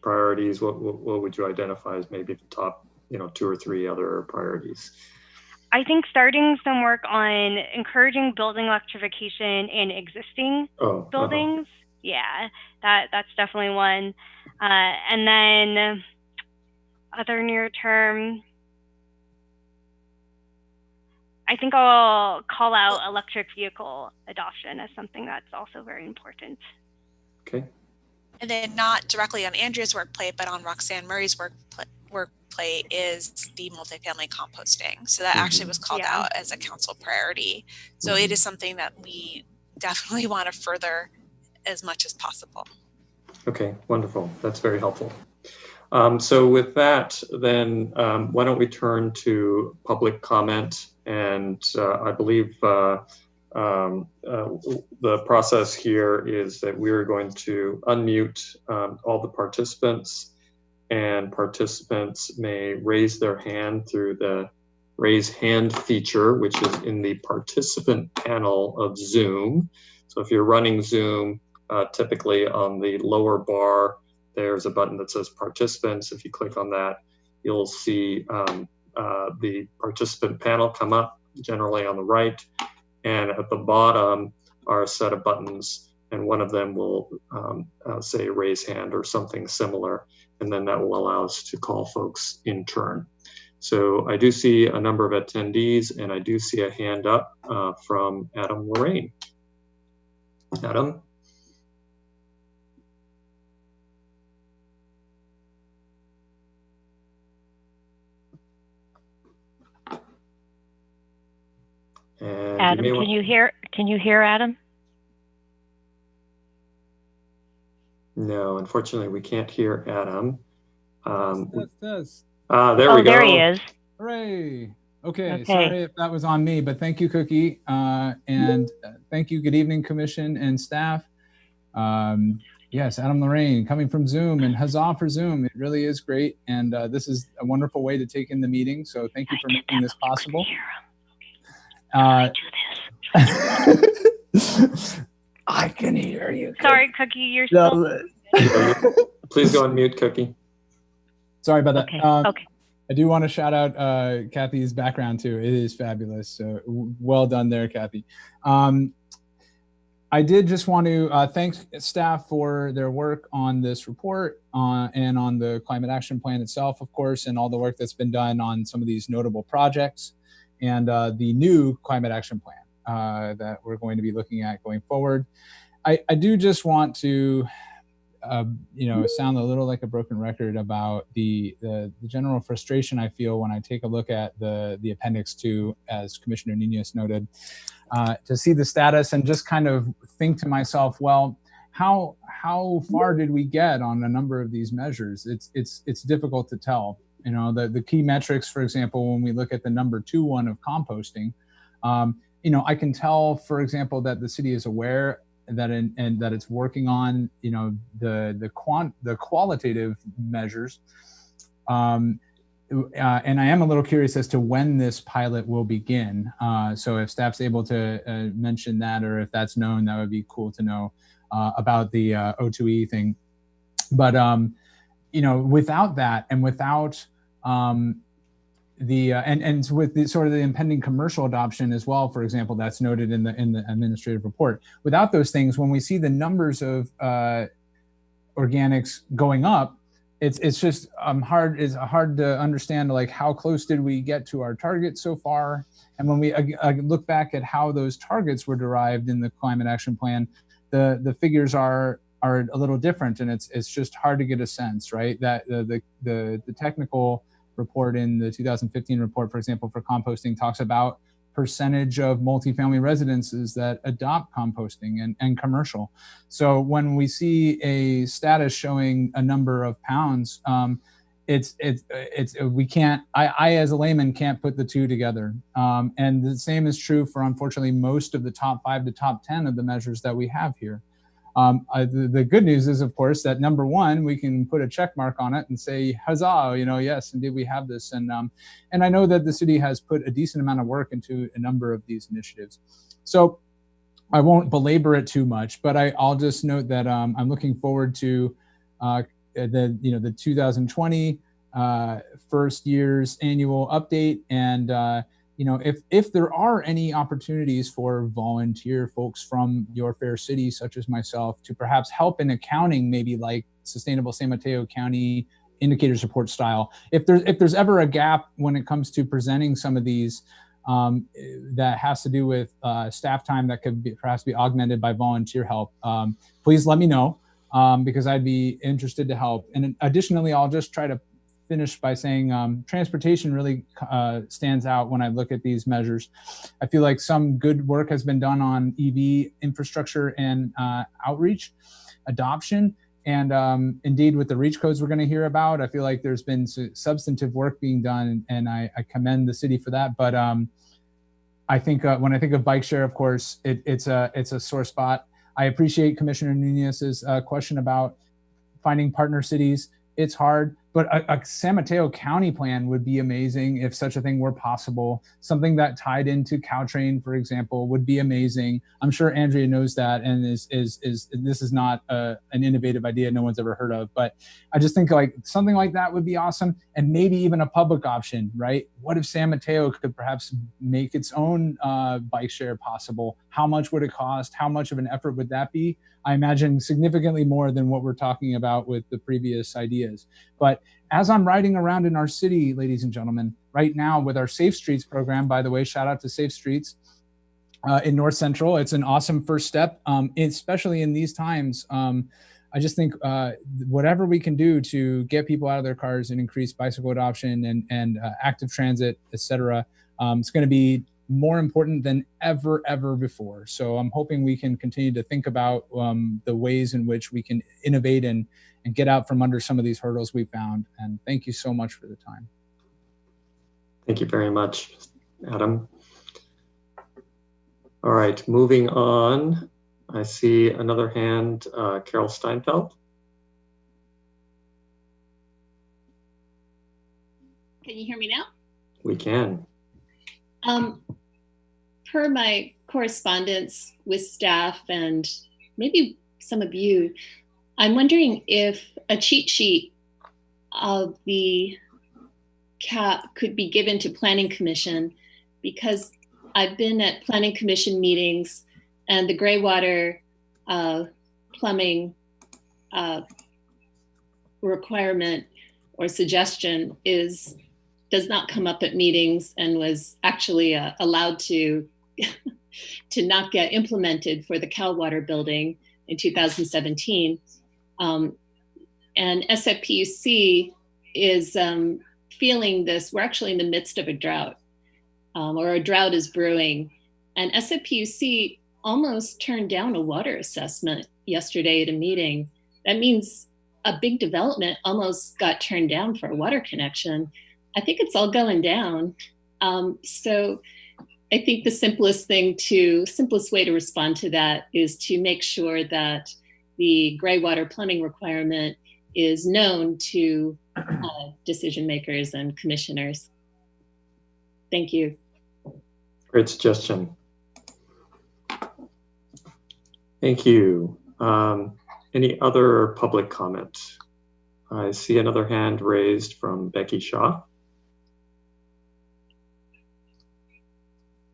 priorities, what would you identify as maybe the top 2 or 3 other priorities? I think starting some work on encouraging building electrification in existing buildings. Yeah, that's definitely one. And then other near term, I think I'll call out electric vehicle adoption as something that's also very important. Okay. And then not directly on Andrea's work plate, but on Roxanne Murray's work plate is the multifamily composting. So that actually was called out as a council priority. So it is something that we definitely want to further as much as possible. Okay, wonderful. That's very helpful. So with that, then why don't we turn to public comment? And I believe the process here is that we're going to unmute all the participants, and participants may raise their hand through the raise hand feature, which is in the participant panel of Zoom. So if you're running Zoom, typically on the lower bar, there's a button that says participants. If you click on that, you'll see the participant panel come up, generally on the right. And at the bottom are a set of buttons, and one of them will say raise hand or something similar. And then that will allow us to call folks in turn. So I do see a number of attendees, and I do see a hand up from Adam Lorraine. Adam? And Adam, can you hear Adam? No, unfortunately, we can't hear Adam. Test. There we go. There he is. Hooray. Okay, sorry if that was on me, but thank you, Cookie. And thank you. Good evening, Commission and staff. Yes, Adam Lorraine coming from Zoom, and huzzah for Zoom. It really is great. And this is a wonderful way to take in the meeting. So thank you for making this possible. I can hear you. Sorry, Cookie, you're still... Please go on mute, Cookie. Sorry about that. Okay. I do want to shout out Kathy's background too. It is fabulous. So well done there, Kathy. I did just want to thank staff for their work on this report and on the climate action plan itself, of course, and all the work that's been done on some of these notable projects and the new climate action plan that we're going to be looking at going forward. I do just want to sound a little like a broken record about the general frustration I feel when I take a look at the Appendix 2, as Commissioner Nunez noted, to see the status and just kind of think to myself, well, how far did we get on a number of these measures? It's difficult to tell. You know, the key metrics, for example, when we look at the number 2 one of composting, I can tell, for example, that the city is aware that and that it's working on, the qualitative measures. And I am a little curious as to when this pilot will begin. So if staff's able to mention that, or if that's known, that would be cool to know about the O2E thing. But, without that, and without and with the sort of the impending commercial adoption as well, for example, that's noted in the administrative report. Without those things, when we see the numbers of organics going up, it's just hard to understand, like, how close did we get to our target so far? And when we look back at how those targets were derived in the climate action plan, the figures are a little different, and it's just hard to get a sense, right? That the technical report in the 2015 report, for example, for composting, talks about percentage of multifamily residences that adopt composting and commercial. So when we see a status showing a number of pounds, we can't, I as a layman can't put the two together. And the same is true for, unfortunately, most of the top 5 to top 10 of the measures that we have here. The good news is, of course, that number 1, we can put a check mark on it and say, huzzah, yes, indeed we have this. And I know that the city has put a decent amount of work into a number of these initiatives. So I won't belabor it too much, but I'll just note that I'm looking forward to the 2020 first year's annual update. And if there are any opportunities for volunteer folks from your fair city, such as myself, to perhaps help in accounting, maybe like Sustainable San Mateo County indicators report style, if there's ever a gap when it comes to presenting some of these that has to do with staff time that could perhaps be augmented by volunteer help, please let me know, because I'd be interested to help. And additionally, I'll just try to finish by saying transportation really stands out when I look at these measures. I feel like some good work has been done on EV infrastructure and outreach, adoption, and indeed with the REACH codes we're going to hear about, I feel like there's been substantive work being done, and I commend the city for that. But I think when I think of bike share, of course, it's a sore spot. I appreciate Commissioner Nunez's question about finding partner cities. It's hard, but a San Mateo County plan would be amazing if such a thing were possible. Something that tied into Caltrain, for example, would be amazing. I'm sure Andrea knows that, and this is not an innovative idea no one's ever heard of, but I just think like something like that would be awesome, and maybe even a public option, right? What if San Mateo could perhaps make its own bike share possible? How much would it cost? How much of an effort would that be? I imagine significantly more than what we're talking about with the previous ideas. But as I'm riding around in our city, ladies and gentlemen, right now with our Safe Streets program, by the way, shout out to Safe Streets in North Central. It's an awesome first step, especially in these times. I just think whatever we can do to get people out of their cars and increase bicycle adoption and active transit, et cetera, it's going to be more important than ever before. So I'm hoping we can continue to think about the ways in which we can innovate and get out from under some of these hurdles we found. And thank you so much for the time. Thank you very much, Adam. All right, moving on. I see another hand, Carol Steinfeld. Can you hear me now? We can. Per my correspondence with staff and maybe some of you, I'm wondering if a cheat sheet of the CAP could be given to Planning Commission, because I've been at Planning Commission meetings and the gray water plumbing requirement or suggestion does not come up at meetings and was actually allowed to not get implemented for the Cal Water building in 2017. And SFPUC is feeling this. We're actually in the midst of a drought, or a drought is brewing. And SFPUC almost turned down a water assessment yesterday at a meeting. That means a big development almost got turned down for a water connection. I think it's all going down. So I think the simplest way to respond to that is to make sure that the gray water plumbing requirement is known to decision makers and commissioners. Thank you. Great suggestion. Thank you. Any other public comment? I see another hand raised from Becky Shaw.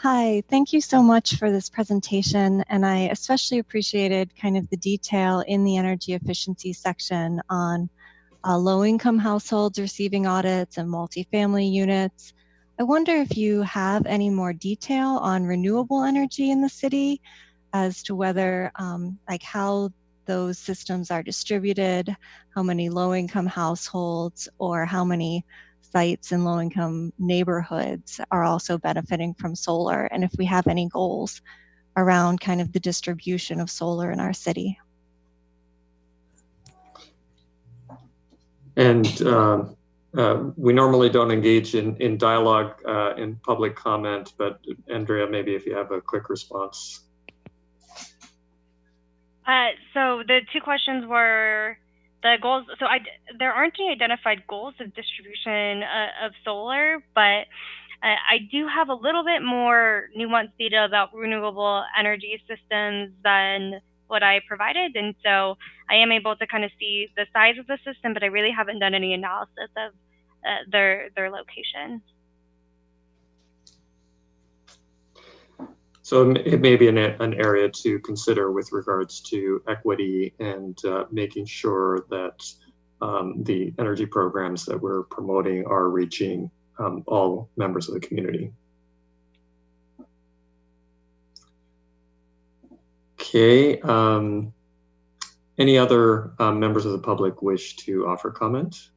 Hi, thank you so much for this presentation, and I especially appreciated kind of the detail in the energy efficiency section on low-income households receiving audits and multifamily units. I wonder if you have any more detail on renewable energy in the city as to whether, like how those systems are distributed, how many low-income households or how many sites in low-income neighborhoods are also benefiting from solar, and if we have any goals around kind of the distribution of solar in our city. And we normally don't engage in dialogue in public comment, but Andrea, maybe if you have a quick response. So the two questions were the goals. So there aren't any identified goals of distribution of solar, but I do have a little bit more nuanced data about renewable energy systems than what I provided. And so I am able to kind of see the size of the system, but I really haven't done any analysis of their location. So it may be an area to consider with regards to equity and making sure that the energy programs that we're promoting are reaching all members of the community. Okay, any other members of the public wish to offer comment?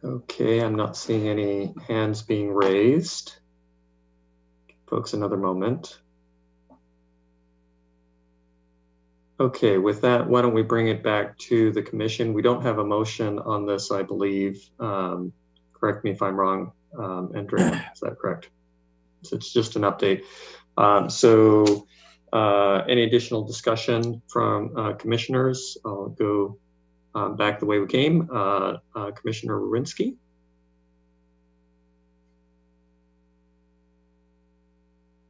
Okay, I'm not seeing any hands being raised. Give folks another moment. Okay, with that, why don't we bring it back to the commission? We don't have a motion on this, I believe. Correct me if I'm wrong, Andrea, is that correct? So it's just an update. Any additional discussion from commissioners? I'll go back the way we came. Commissioner Wawrinski.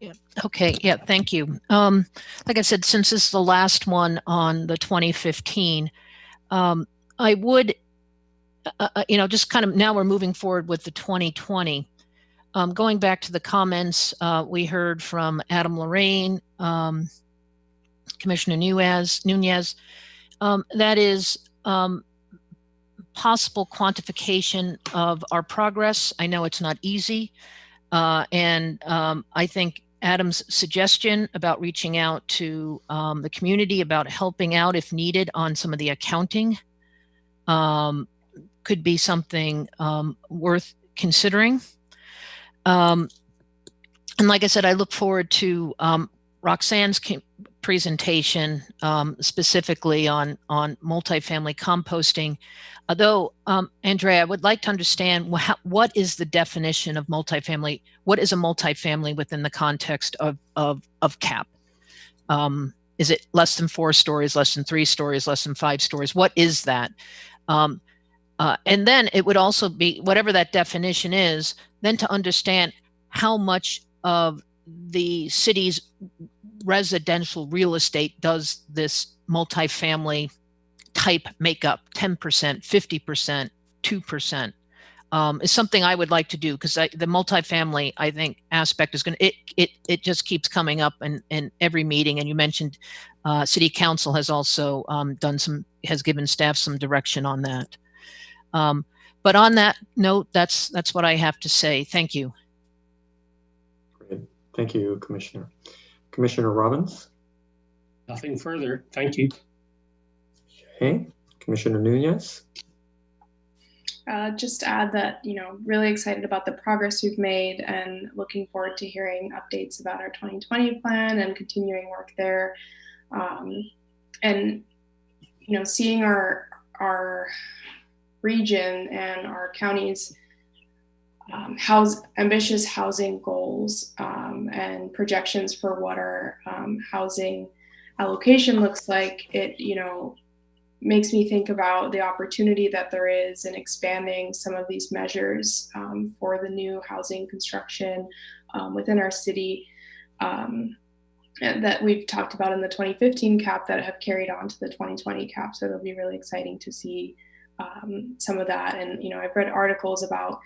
Yeah. Okay. Yeah. Thank you. Like I said, since this is the last one on the 2015, I would, just kind of now we're moving forward with the 2020. Going back to the comments we heard from Adam Lorraine, Commissioner Nunez, that is possible quantification of our progress. I know it's not easy. And I think Adam's suggestion about reaching out to the community about helping out if needed on some of the accounting could be something worth considering. And like I said, I look forward to Roxanne's presentation specifically on multifamily composting. Although, Andrea, I would like to understand what is the definition of multifamily? What is a multifamily within the context of CAP? Is it less than 4 stories, less than 3 stories, less than 5 stories? What is that? And then it would also be, whatever that definition is, then to understand how much of the city's residential real estate does this multifamily type make up? 10%, 50%, 2%, is something I would like to do, because the multifamily, I think, aspect is going to, it just keeps coming up in every meeting. And you mentioned City Council has also has given staff some direction on that. But on that note, that's what I have to say. Thank you. Great. Thank you, Commissioner. Commissioner Robbins? Nothing further. Thank you. Okay. Commissioner Nunez? Just to add that, really excited about the progress we've made and looking forward to hearing updates about our 2020 plan and continuing work there. And, seeing our region and our county's ambitious housing goals and projections for what our housing allocation looks like, it, makes me think about the opportunity that there is in expanding some of these measures for the new housing construction within our city that we've talked about in the 2015 cap that have carried on to the 2020 cap. So it'll be really exciting to see some of that. And, I've read articles about,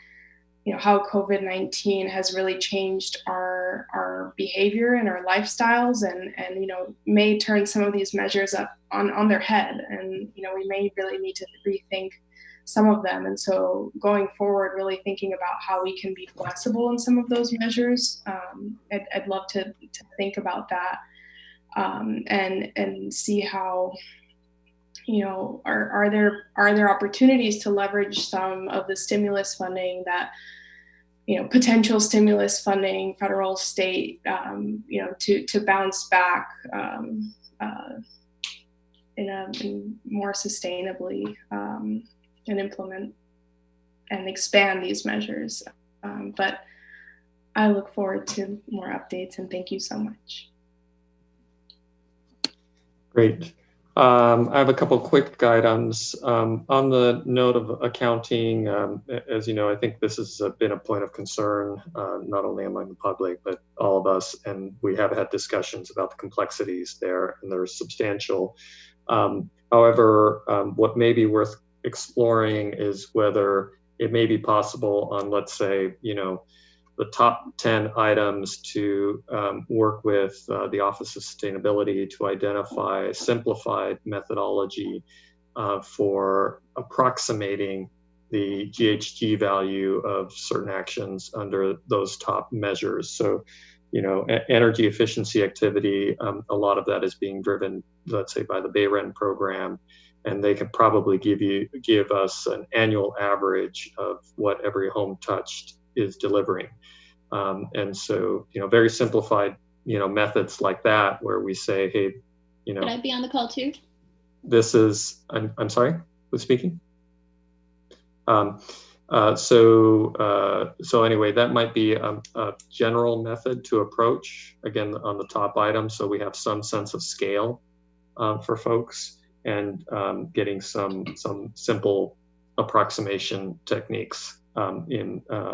how COVID-19 has really changed our behavior and our lifestyles and may turn some of these measures up on their head. And, we may really need to rethink some of them. And so going forward, really thinking about how we can be flexible in some of those measures. I'd love to think about that and see how, are there opportunities to leverage some of the stimulus funding that, potential stimulus funding, federal, state, to bounce back in more sustainably and implement and expand these measures. But I look forward to more updates, and thank you so much. Great. I have a couple quick items. On the note of accounting, as you know, I think this has been a point of concern, not only among the public, but all of us. And we have had discussions about the complexities there, and they're substantial. However, what may be worth exploring is whether it may be possible on, let's say, the top 10 items to work with the Office of Sustainability to identify a simplified methodology for approximating the GHG value of certain actions under those top measures. So, energy efficiency activity, a lot of that is being driven, let's say, by the BayREN program, and they could probably give us an annual average of what every home touched is delivering. And so, very simplified, methods like that, where we say, hey, Could I be on the call too? This is, I'm sorry, who's speaking? So anyway, that might be a general method to approach, again, on the top item. So we have some sense of scale for folks, and getting some simple approximation techniques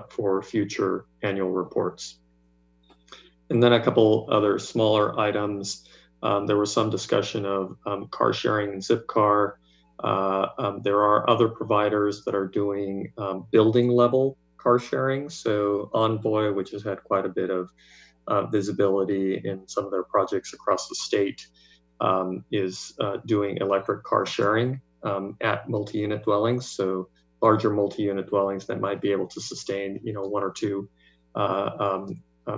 for future annual reports. And then a couple other smaller items. There was some discussion of car sharing and Zipcar. There are other providers that are doing building level car sharing. So Envoy, which has had quite a bit of visibility in some of their projects across the state, is doing electric car sharing at multi-unit dwellings. So larger multi-unit dwellings that might be able to sustain, 1 or 2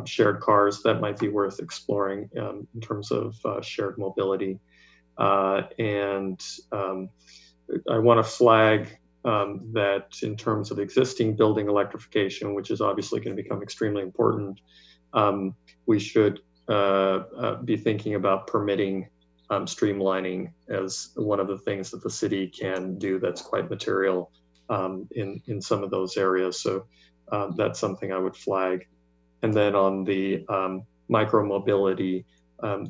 shared cars. That might be worth exploring in terms of shared mobility. And I want to flag that in terms of existing building electrification, which is obviously going to become extremely important, we should be thinking about permitting streamlining as one of the things that the city can do that's quite material in some of those areas. So that's something I would flag. And then on the micro-mobility,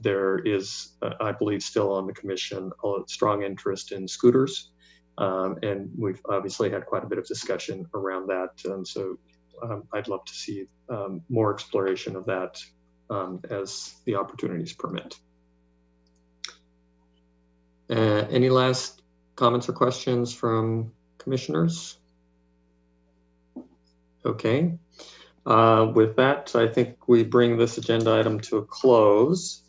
there is, I believe, still on the commission, a strong interest in scooters. And we've obviously had quite a bit of discussion around that. So I'd love to see more exploration of that as the opportunities permit. Any last comments or questions from commissioners? Okay. With that, I think we bring this agenda item to a close.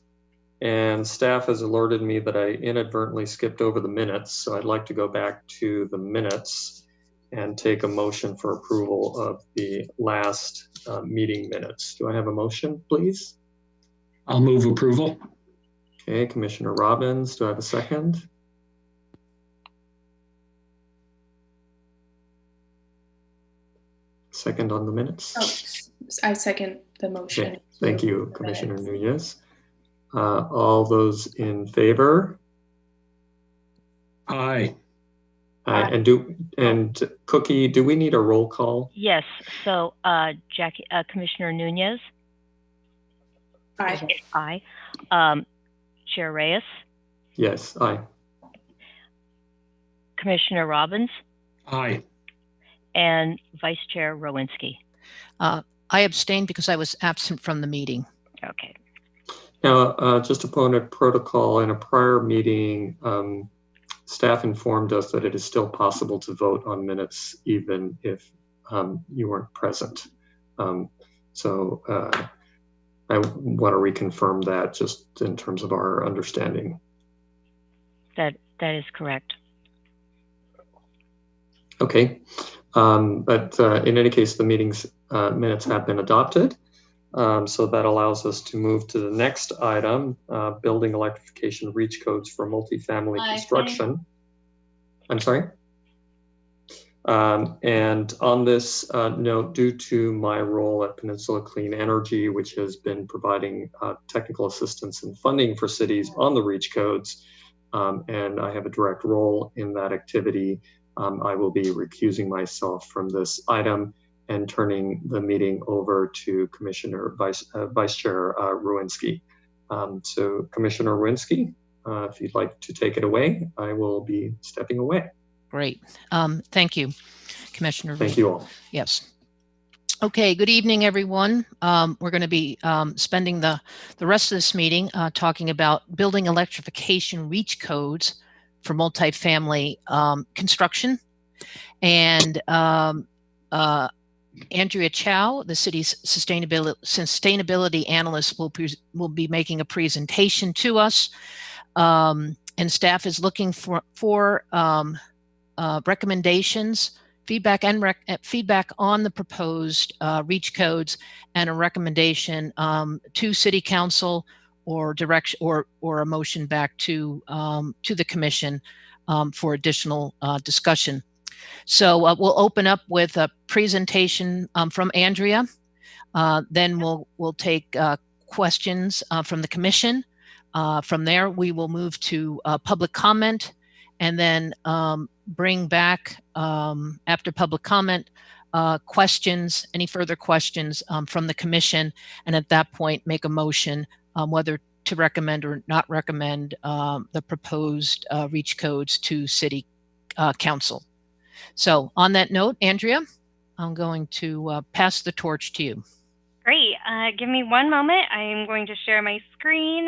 And staff has alerted me that I inadvertently skipped over the minutes. So I'd like to go back to the minutes and take a motion for approval of the last meeting minutes. Do I have a motion, please? I'll move approval. Okay, Commissioner Robbins, do I have a second? Second on the minutes? Oh, I second the motion. Okay, thank you, Commissioner Nunez. All those in favor? Aye. And Cookie, do we need a roll call? Yes. So, Jackie, Commissioner Nunez. Aye. Aye. Chair Reyes. Yes. Aye. Commissioner Robbins. Aye. And Vice Chair Rowinski. I abstained because I was absent from the meeting. Okay. Now, just a point of protocol, in a prior meeting, staff informed us that it is still possible to vote on minutes even if you weren't present. So I want to reconfirm that just in terms of our understanding. That is correct. Okay, but in any case, the meeting's minutes have been adopted. So that allows us to move to the next item, building electrification reach codes for multifamily construction. I'm sorry. And on this note, due to my role at Peninsula Clean Energy, which has been providing technical assistance and funding for cities on the reach codes, and I have a direct role in that activity, I will be recusing myself from this item and turning the meeting over to Commissioner Vice Chair Rowinski. So Commissioner Rowinski, if you'd like to take it away, I will be stepping away. Great. Thank you, Commissioner. Thank you all. Yes. Okay, good evening, everyone. We're going to be spending the rest of this meeting talking about building electrification reach codes for multifamily construction. And Andrea Chow, the city's sustainability analyst, will be making a presentation to us. And staff is looking for recommendations, feedback on the proposed reach codes, and a recommendation to City Council or direction or a motion back to the Commission for additional discussion. So we'll open up with a presentation from Andrea. Then we'll take questions from the Commission. From there, we will move to public comment, and then bring back after public comment questions, any further questions from the Commission, and at that point make a motion whether to recommend or not recommend the proposed reach codes to City Council. So on that note, Andrea, I'm going to pass the torch to you. Great. Give me one moment. I am going to share my screen.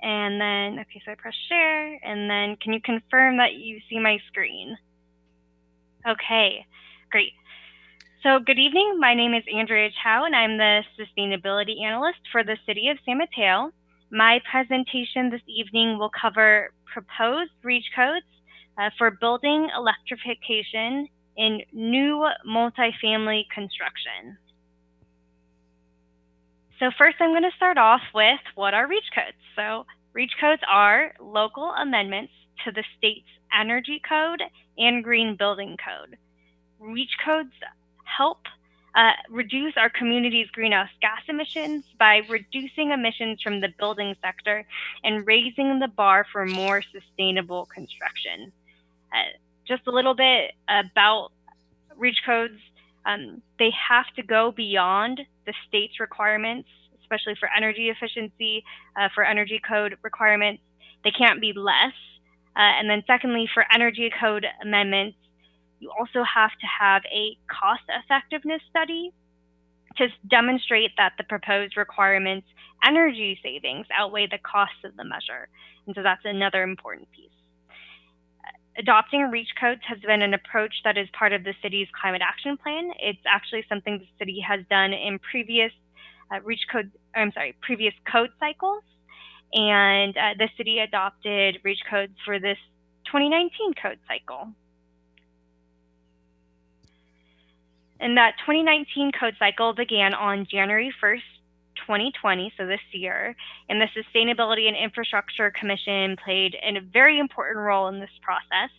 And then, okay, so I press share. And then can you confirm that you see my screen? Okay, great. So good evening. My name is Andrea Chow, and I'm the Sustainability Analyst for the City of San Mateo. My presentation this evening will cover proposed reach codes for building electrification in new multifamily construction. So first I'm going to start off with what are reach codes. So reach codes are local amendments to the state's energy code and green building code. REACH codes help reduce our community's greenhouse gas emissions by reducing emissions from the building sector and raising the bar for more sustainable construction. Just a little bit about REACH codes. They have to go beyond the state's requirements, especially for energy efficiency, for energy code requirements. They can't be less. And then secondly, for energy code amendments, you also have to have a cost effectiveness study to demonstrate that the proposed requirements' energy savings outweigh the costs of the measure. And so that's another important piece. Adopting REACH codes has been an approach that is part of the city's climate action plan. It's actually something the city has done in previous previous code cycles. And the city adopted REACH codes for this 2019 code cycle. And that 2019 code cycle began on January 1st, 2020, so this year, and the Sustainability and Infrastructure Commission played a very important role in this process.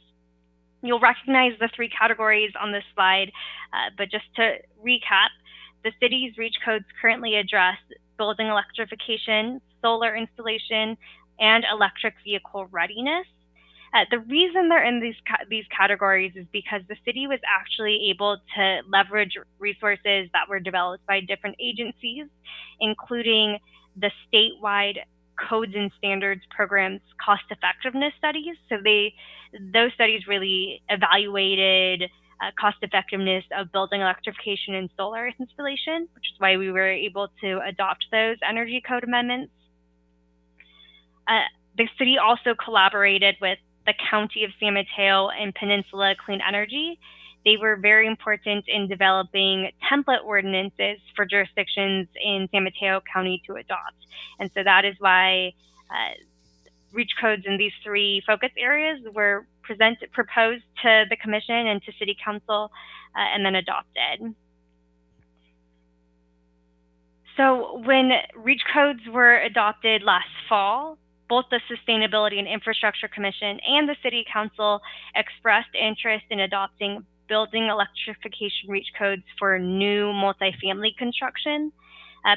You'll recognize the three categories on this slide, but just to recap, the city's REACH codes currently address building electrification, solar installation, and electric vehicle readiness. The reason they're in these categories is because the city was actually able to leverage resources that were developed by different agencies, including the statewide codes and standards programs cost effectiveness studies. So those studies really evaluated cost effectiveness of building electrification and solar installation, which is why we were able to adopt those energy code amendments. The city also collaborated with the County of San Mateo and Peninsula Clean Energy. They were very important in developing template ordinances for jurisdictions in San Mateo County to adopt. And so that is why REACH codes in these three focus areas were proposed to the commission and to city council and then adopted. So when REACH codes were adopted last fall, both the Sustainability and Infrastructure Commission and the City Council expressed interest in adopting building electrification REACH codes for new multifamily construction.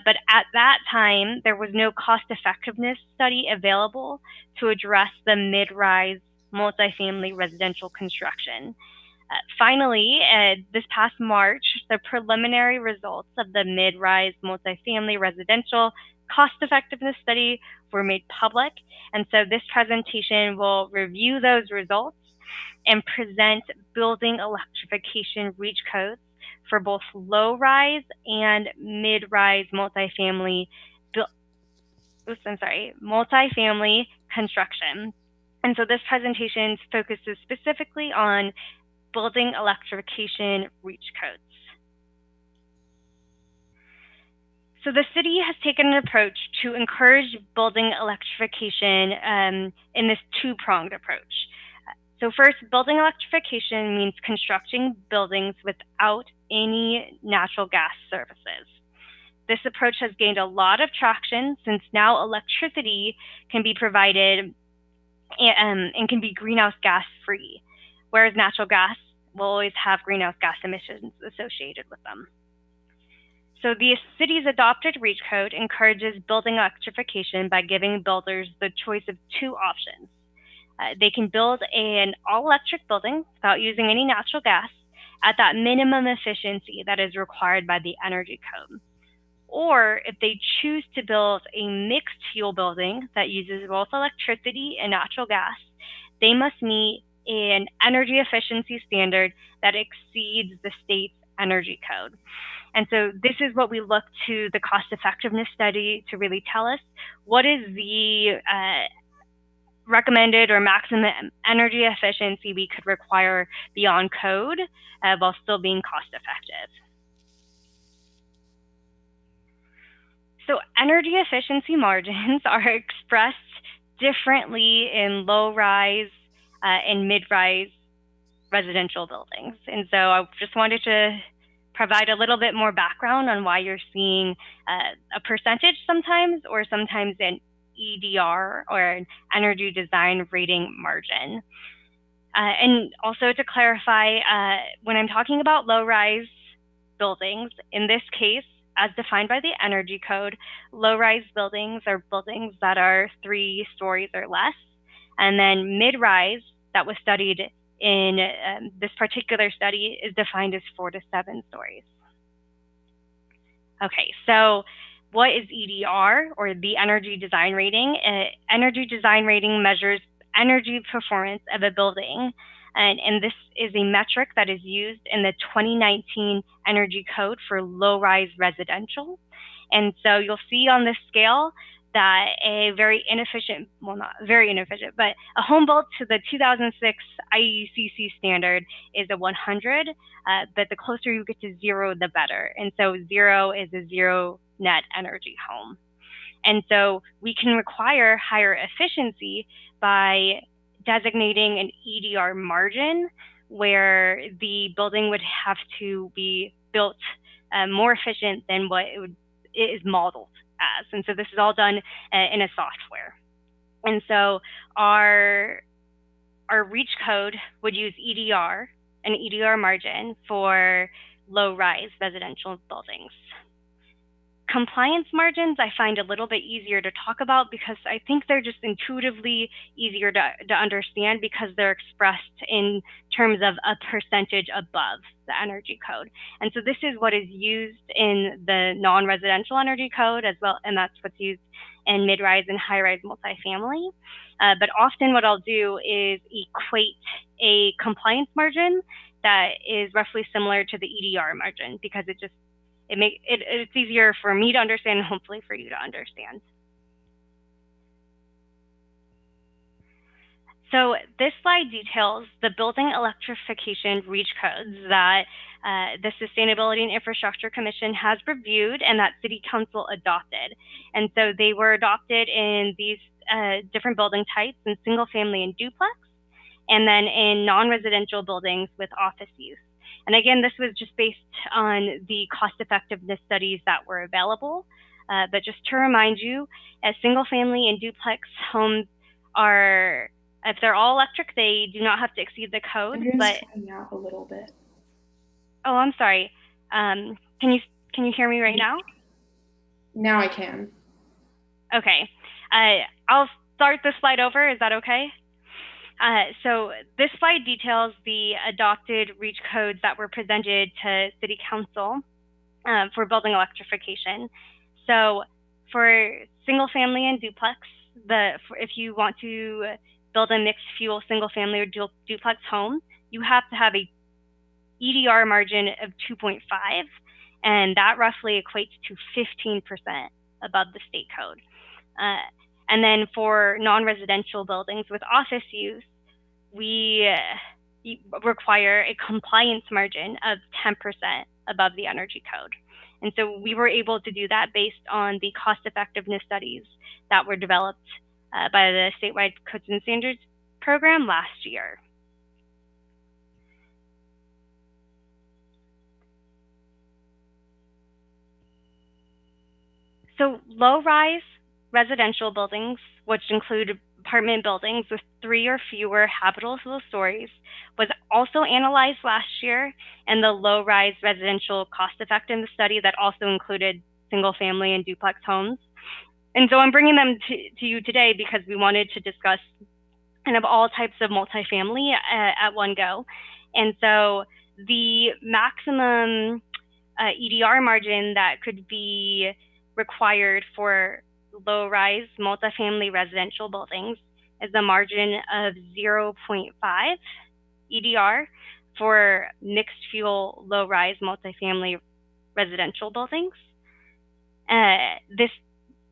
But at that time, there was no cost effectiveness study available to address the mid-rise multifamily residential construction. Finally, this past March, the preliminary results of the mid-rise multifamily residential cost effectiveness study were made public. And so this presentation will review those results and present building electrification REACH codes for both low-rise and mid-rise multifamily construction. And so this presentation focuses specifically on building electrification REACH codes. So the city has taken an approach to encourage building electrification in this two-pronged approach. So first, building electrification means constructing buildings without any natural gas services. This approach has gained a lot of traction since now electricity can be provided and can be greenhouse gas free, whereas natural gas will always have greenhouse gas emissions associated with them. So the city's adopted REACH code encourages building electrification by giving builders the choice of two options. They can build an all-electric building without using any natural gas at that minimum efficiency that is required by the energy code. Or if they choose to build a mixed fuel building that uses both electricity and natural gas, they must meet an energy efficiency standard that exceeds the state's energy code. And so this is what we look to the cost effectiveness study to really tell us what is the recommended or maximum energy efficiency we could require beyond code while still being cost effective. So energy efficiency margins are expressed differently in low-rise and mid-rise residential buildings. And so I just wanted to provide a little bit more background on why you're seeing a percentage sometimes, or sometimes EDR, or an energy design rating margin. And also to clarify, when I'm talking about low-rise buildings, in this case, as defined by the Energy Code, low-rise buildings are buildings that are 3 stories or less. And then mid-rise, that was studied in this particular study, is defined as 4 to 7 stories. Okay, so what is EDR, or the Energy Design Rating? Energy Design Rating measures energy performance of a building, and this is a metric that is used in the 2019 Energy Code for low-rise residential. And so you'll see on this scale that a very inefficient, well, not very inefficient, but a home built to the 2006 IUCC standard is a 100, but the closer you get to 0, the better. And so 0 is a 0 net energy home. And so we can require higher efficiency by designating an EDR margin where the building would have to be built more efficient than what it is modeled as. And so this is all done in a software. And so our REACH code would use EDR, an EDR margin for low-rise residential buildings. Compliance margins I find a little bit easier to talk about because I think they're just intuitively easier to understand because they're expressed in terms of a percentage above the Energy Code. And so this is what is used in the non-residential Energy Code as well, and that's what's used in mid-rise and high-rise multifamily. But often what I'll do is equate a compliance margin that is roughly similar to the EDR margin because it's easier for me to understand and hopefully for you to understand. So this slide details the building electrification REACH codes that the Sustainability and Infrastructure Commission has reviewed and that City Council adopted. And so they were adopted in these different building types in single family and duplex, and then in non-residential buildings with office use. And again, this was just based on the cost effectiveness studies that were available. But just to remind you, as single family and duplex homes are, if they're all electric, they do not have to exceed the code. But cutting out a little bit. Oh, I'm sorry. Can you hear me right now? Now I can. Okay. I'll start this slide over. Is that okay? So this slide details the adopted REACH codes that were presented to City Council for building electrification. So for single family and duplex, if you want to build a mixed fuel single family or duplex home, you have to have a EDR margin of 2.5, and that roughly equates to 15% above the state code. And then for non-residential buildings with office use, we require a compliance margin of 10% above the Energy Code. And so we were able to do that based on the cost effectiveness studies that were developed by the statewide Codes and Standards program last year. So low-rise residential buildings, which include apartment buildings with 3 or fewer habitable stories, was also analyzed last year in the low-rise residential cost-effectiveness study that also included single-family and duplex homes. And so I'm bringing them to you today because we wanted to discuss kind of all types of multifamily at one go. And so the maximum EDR margin that could be required for low-rise multifamily residential buildings is a margin of 0.5 EDR for mixed fuel low-rise multifamily residential buildings. This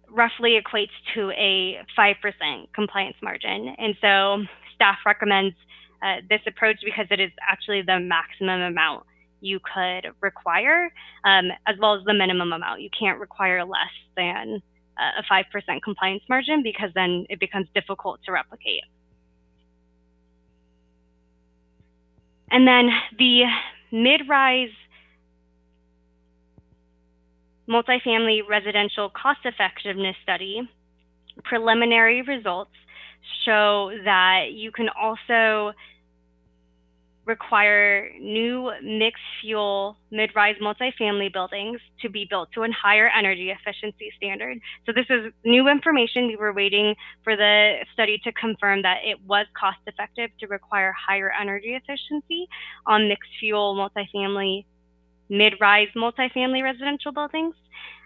roughly equates to a 5% compliance margin. And so staff recommends this approach because it is actually the maximum amount you could require, as well as the minimum amount. You can't require less than a 5% compliance margin because then it becomes difficult to replicate. And then the mid-rise multifamily residential cost effectiveness study preliminary results show that you can also require new mixed fuel mid-rise multifamily buildings to be built to a higher energy efficiency standard. So this is new information. We were waiting for the study to confirm that it was cost effective to require higher energy efficiency on mixed fuel multifamily, mid-rise multifamily residential buildings.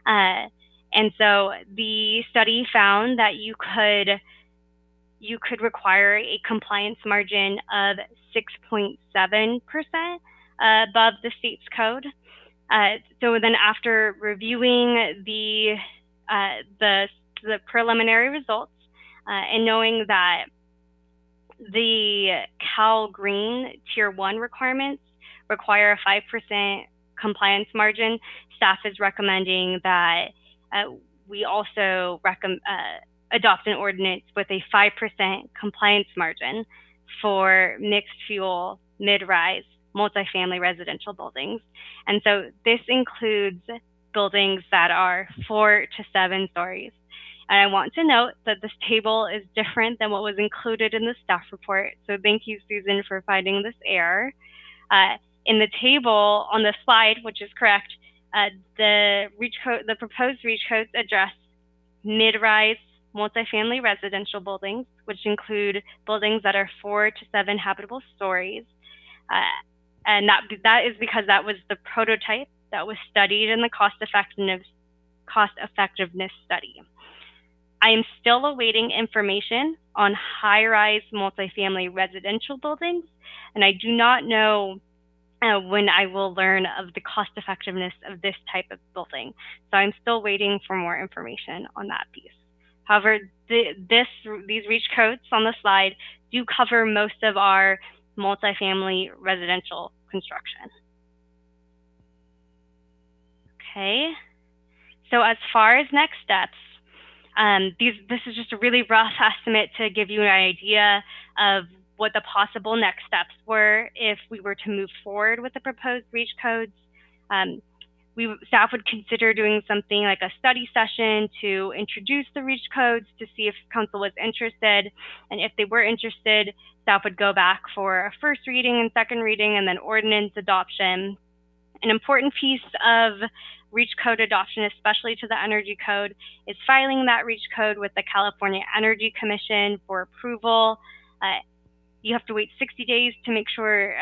And so the study found that you could require a compliance margin of 6.7% above the state's code. So then after reviewing the preliminary results and knowing that the Cal Green Tier 1 requirements require a 5% compliance margin, staff is recommending that we also adopt an ordinance with a 5% compliance margin for mixed fuel, mid-rise, multifamily residential buildings. And so this includes buildings that are 4 to 7 stories. And I want to note that this table is different than what was included in the staff report. So thank you, Susan, for finding this error. In the table on the slide, which is correct, the proposed reach codes address mid-rise multifamily residential buildings, which include buildings that are 4 to 7 habitable stories. And that is because that was the prototype that was studied in the cost effectiveness study. I am still awaiting information on high-rise multifamily residential buildings, and I do not know when I will learn of the cost effectiveness of this type of building. So I'm still waiting for more information on that piece. However, these reach codes on the slide do cover most of our multifamily residential construction. Okay, so as far as next steps, this is just a really rough estimate to give you an idea of what the possible next steps were if we were to move forward with the proposed reach codes. Staff would consider doing something like a study session to introduce the reach codes to see if council was interested. And if they were interested, staff would go back for a first reading and second reading and then ordinance adoption. An important piece of reach code adoption, especially to the energy code, is filing that reach code with the California Energy Commission for approval. You have to wait 60 days to make sure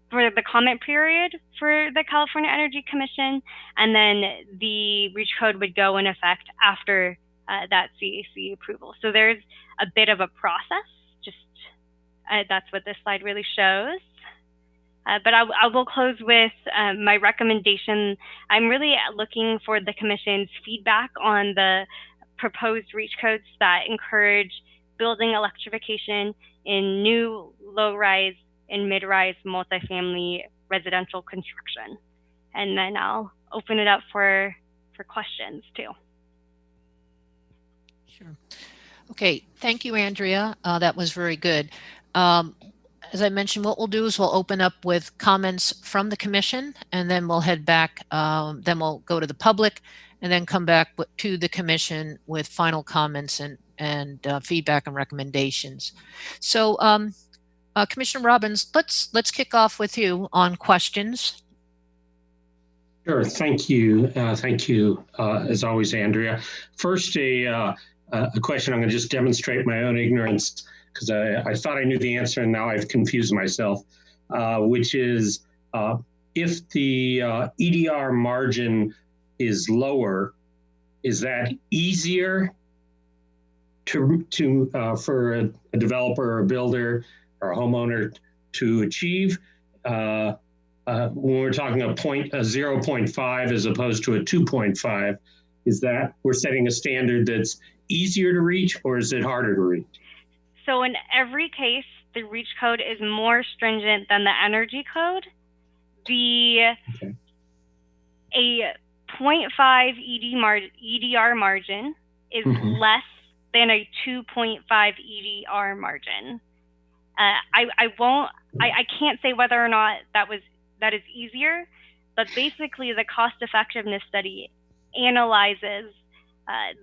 for the comment period for the California Energy Commission, and then the reach code would go in effect after that CAC approval. So there's a bit of a process, that's what this slide really shows. But I will close with my recommendation. I'm really looking for the Commission's feedback on the proposed reach codes that encourage building electrification in new low-rise and mid-rise multifamily residential construction. And then I'll open it up for questions too. Sure. Okay, thank you, Andrea. That was very good. As I mentioned, what we'll do is we'll open up with comments from the commission, and then we'll head back, then we'll go to the public, and then come back to the commission with final comments and feedback and recommendations. So Commissioner Robbins, let's kick off with you on questions. Sure, thank you. Thank you, as always, Andrea. First, a question. I'm going to just demonstrate my own ignorance because I thought I knew the answer and now I've confused myself, which is if the EDR margin is lower, is that easier for a developer or a builder or a homeowner to achieve? When we're talking a 0.5 as opposed to a 2.5, is that we're setting a standard that's easier to reach, or is it harder to reach? So in every case, the reach code is more stringent than the energy code. A 0.5 EDR margin is less than a 2.5 EDR margin. I can't say whether or not that is easier, but basically the cost effectiveness study analyzes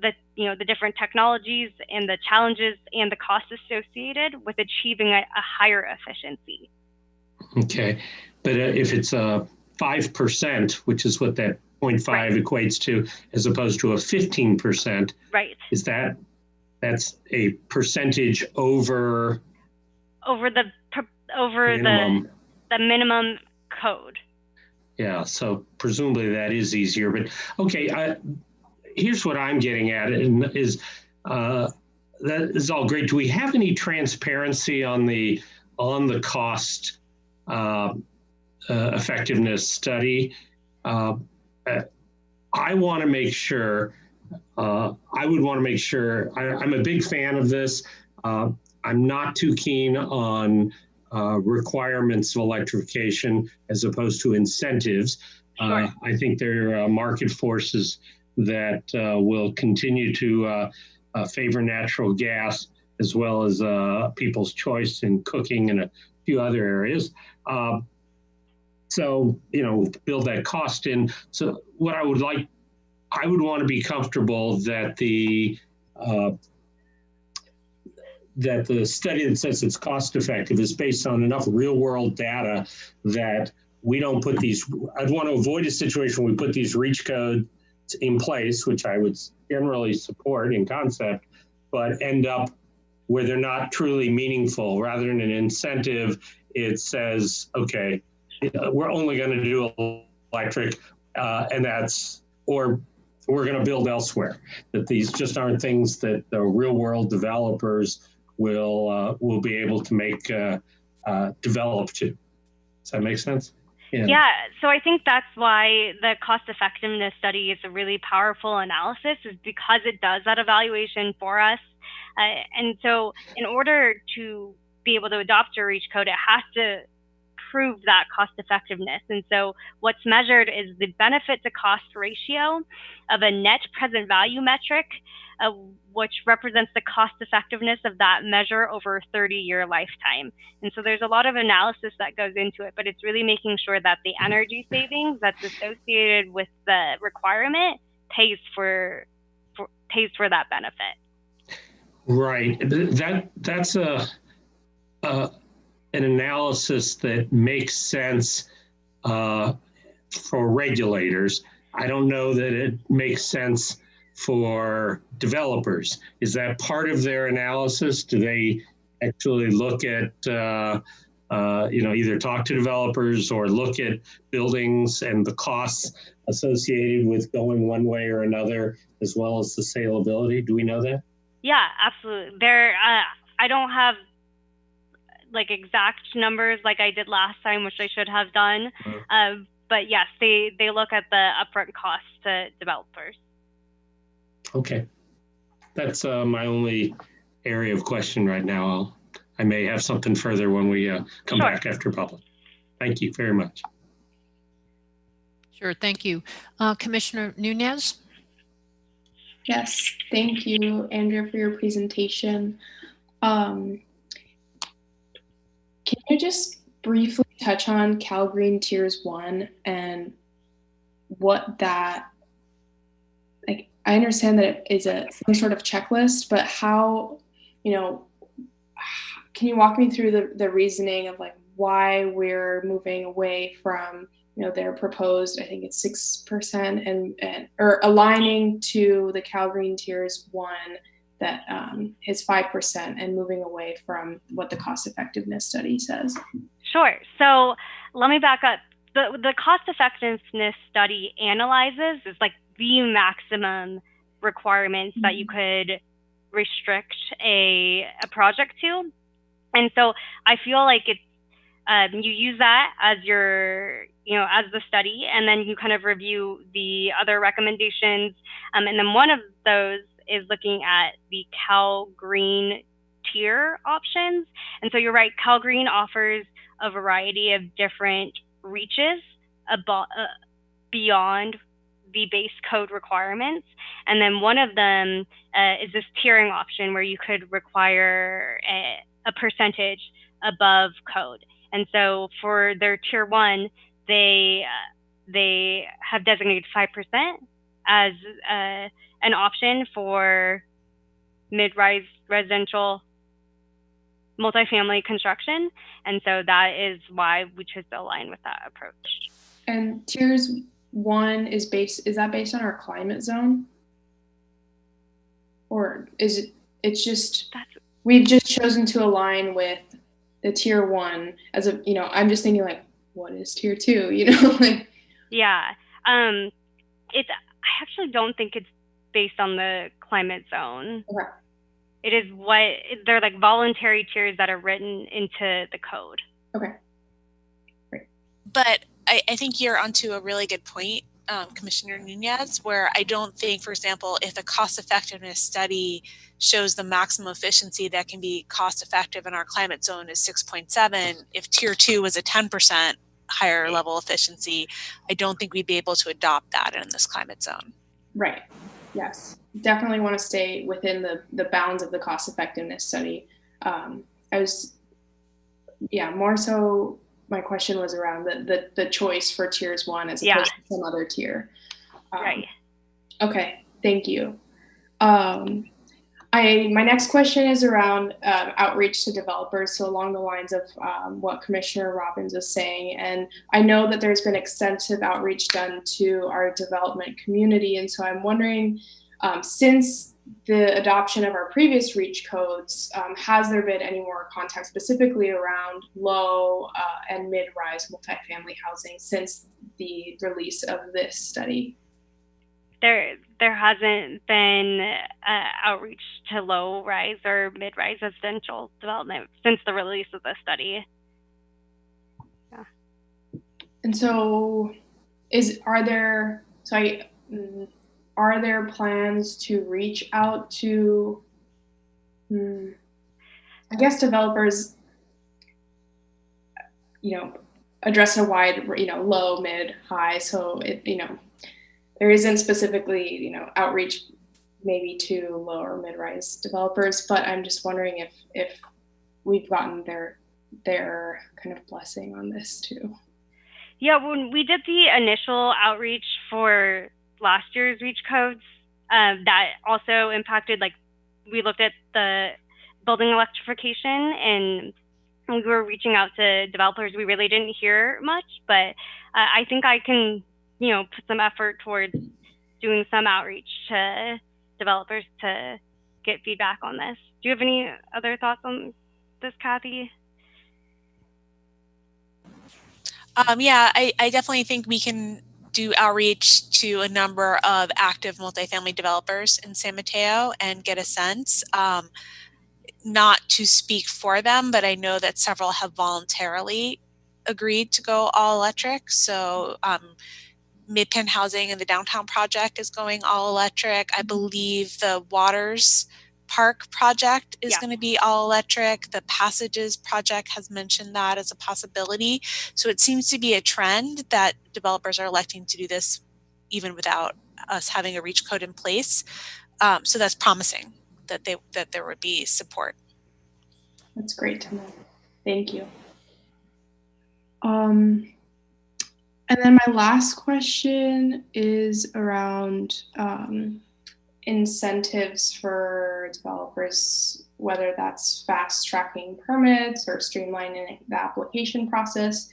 the different technologies and the challenges and the costs associated with achieving a higher efficiency. Okay, but if it's a 5%, which is what that 0.5 right. equates to, as opposed to a 15%, right? Is that's a percentage over the minimum. the minimum code? Yeah, so presumably that is easier. But okay, here's what I'm getting at, is that is all great. Do we have any transparency on the cost effectiveness study? I want to make sure. I would want to make sure. I'm a big fan of this. I'm not too keen on requirements of electrification as opposed to incentives. Sure. I think there are market forces that will continue to favor natural gas, as well as people's choice in cooking and a few other areas. So, build that cost in. So what I would want to be comfortable that the study that says it's cost effective is based on enough real world data that we don't put these. I'd want to avoid a situation where we put these reach codes in place, which I would generally support in concept, but end up where they're not truly meaningful. Rather than an incentive, it says, okay, we're only going to do electric, or we're going to build elsewhere. That these just aren't things that the real world developers will be able to make develop to. Does that make sense? Yeah, so I think that's why the cost effectiveness study is a really powerful analysis, is because it does that evaluation for us. And so in order to be able to adopt a REACH code, it has to prove that cost effectiveness. And so what's measured is the benefit to cost ratio of a net present value metric, which represents the cost effectiveness of that measure over a 30-year lifetime. And so there's a lot of analysis that goes into it, but it's really making sure that the energy savings that's associated with the requirement pays for that benefit. Right. That's an analysis that makes sense for regulators. I don't know that it makes sense for developers. Is that part of their analysis? Do they actually look at, either talk to developers or look at buildings and the costs associated with going one way or another, as well as the saleability? Do we know that? Yeah, absolutely. I don't have exact numbers like I did last time, which I should have done. But yes, they look at the upfront costs to developers. Okay. That's my only area of question right now. I may have something further when we come back after public. Thank you very much. Sure, thank you. Commissioner Nunez? Yes, thank you, Andrea, for your presentation. Can you just briefly touch on Cal Green Tiers 1 and what that, I understand that it is some sort of checklist, but how, can you walk me through the reasoning of why we're moving away from, their proposed, I think it's 6% or aligning to the Cal Green Tiers 1 that is 5% and moving away from what the cost effectiveness study says? Sure. So let me back up. The cost effectiveness study analyzes is the maximum requirements that you could restrict a project to. And so I feel like it's, you use that as as the study, and then you kind of review the other recommendations. And then one of those is looking at the Cal Green tier options. And so you're right, Cal Green offers a variety of different reaches beyond the base code requirements. And then one of them is this tiering option where you could require a percentage above code. And so for their tier 1, they have designated 5% as an option for mid-rise residential multifamily construction. And so that is why we chose to align with that approach. And tiers 1 is that based on our climate zone? Or is it's just, we've just chosen to align with the tier 1 as a, I'm just thinking like, what is tier 2, like. Yeah. I actually don't think it's based on the climate zone. Okay. It is they're like voluntary tiers that are written into the code. Okay. Great. But I think you're onto a really good point, Commissioner Nunez, where I don't think, for example, if the cost effectiveness study shows the maximum efficiency that can be cost effective in our climate zone is 6.7, if tier 2 was a 10% higher level efficiency, I don't think we'd be able to adopt that in this climate zone. Right. Yes. Definitely want to stay within the bounds of the cost effectiveness study. More so my question was around the choice for tiers 1 as opposed to some other tier. Right. Okay. Thank you. My next question is around outreach to developers, so along the lines of what Commissioner Robbins was saying. And I know that there's been extensive outreach done to our development community. And so I'm wondering, since the adoption of our previous REACH codes, has there been any more contact specifically around low and mid-rise multifamily housing since the release of this study? There hasn't been outreach to low-rise or mid-rise residential development since the release of the study. Yeah. And so, are there plans to reach out to, I guess, developers, address a wide, low, mid, high, so there isn't specifically, outreach maybe to low or mid-rise developers, but I'm just wondering if we've gotten their kind of blessing on this too. Yeah, when we did the initial outreach for last year's REACH codes, that also impacted, we looked at the building electrification and we were reaching out to developers. We really didn't hear much, but I think I can put some effort towards doing some outreach to developers to get feedback on this. Do you have any other thoughts on this, Kathy? I definitely think we can do outreach to a number of active multifamily developers in San Mateo and get a sense. Not to speak for them, but I know that several have voluntarily agreed to go all electric. So Mid-Penn Housing and the Downtown Project is going all electric. I believe the Waters Park project is going to be all electric. The Passages project has mentioned that as a possibility. So it seems to be a trend that developers are electing to do this even without us having a REACH code in place. So that's promising that there would be support. That's great to know. Thank you. And then my last question is around incentives for developers, whether that's fast tracking permits or streamlining the application process,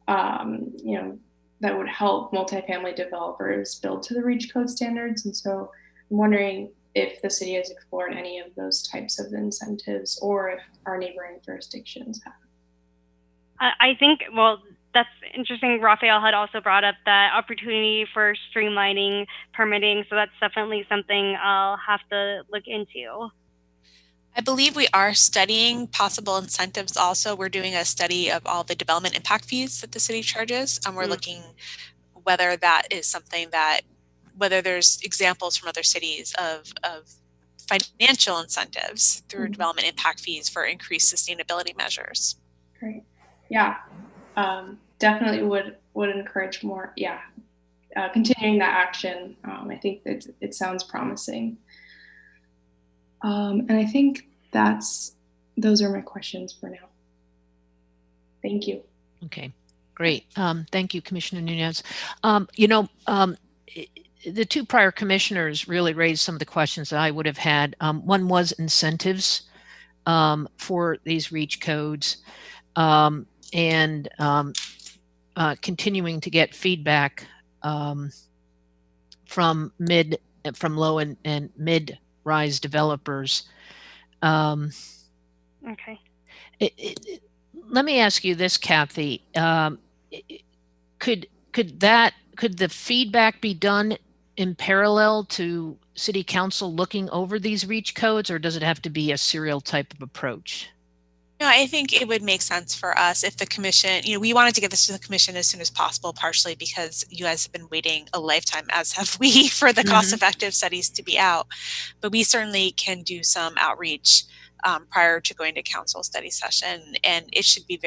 that would help multifamily developers build to the REACH code standards. And so I'm wondering if the city has explored any of those types of incentives or if our neighboring jurisdictions have. I think, that's interesting. Raphael had also brought up the opportunity for streamlining permitting. So that's definitely something I'll have to look into. I believe we are studying possible incentives also. We're doing a study of all the development impact fees that the city charges. And we're looking whether that is something whether there's examples from other cities of financial incentives through development impact fees for increased sustainability measures. Great. Yeah. Definitely would encourage more. Yeah. Continuing that action. I think that it sounds promising. And I think those are my questions for now. Thank you. Okay, great. Thank you, Commissioner Nunez. the two prior commissioners really raised some of the questions that I would have had. One was incentives for these REACH codes, and continuing to get feedback from low and mid-rise developers. Okay. Let me ask you this, Kathy. Could the feedback be done in parallel to City Council looking over these REACH codes, or does it have to be a serial type of approach? No, I think it would make sense for us if the commission, we wanted to get this to the commission as soon as possible, partially because you guys have been waiting a lifetime, as have we, for the cost-effective studies to be out. But we certainly can do some outreach prior to going to council study session, and it should be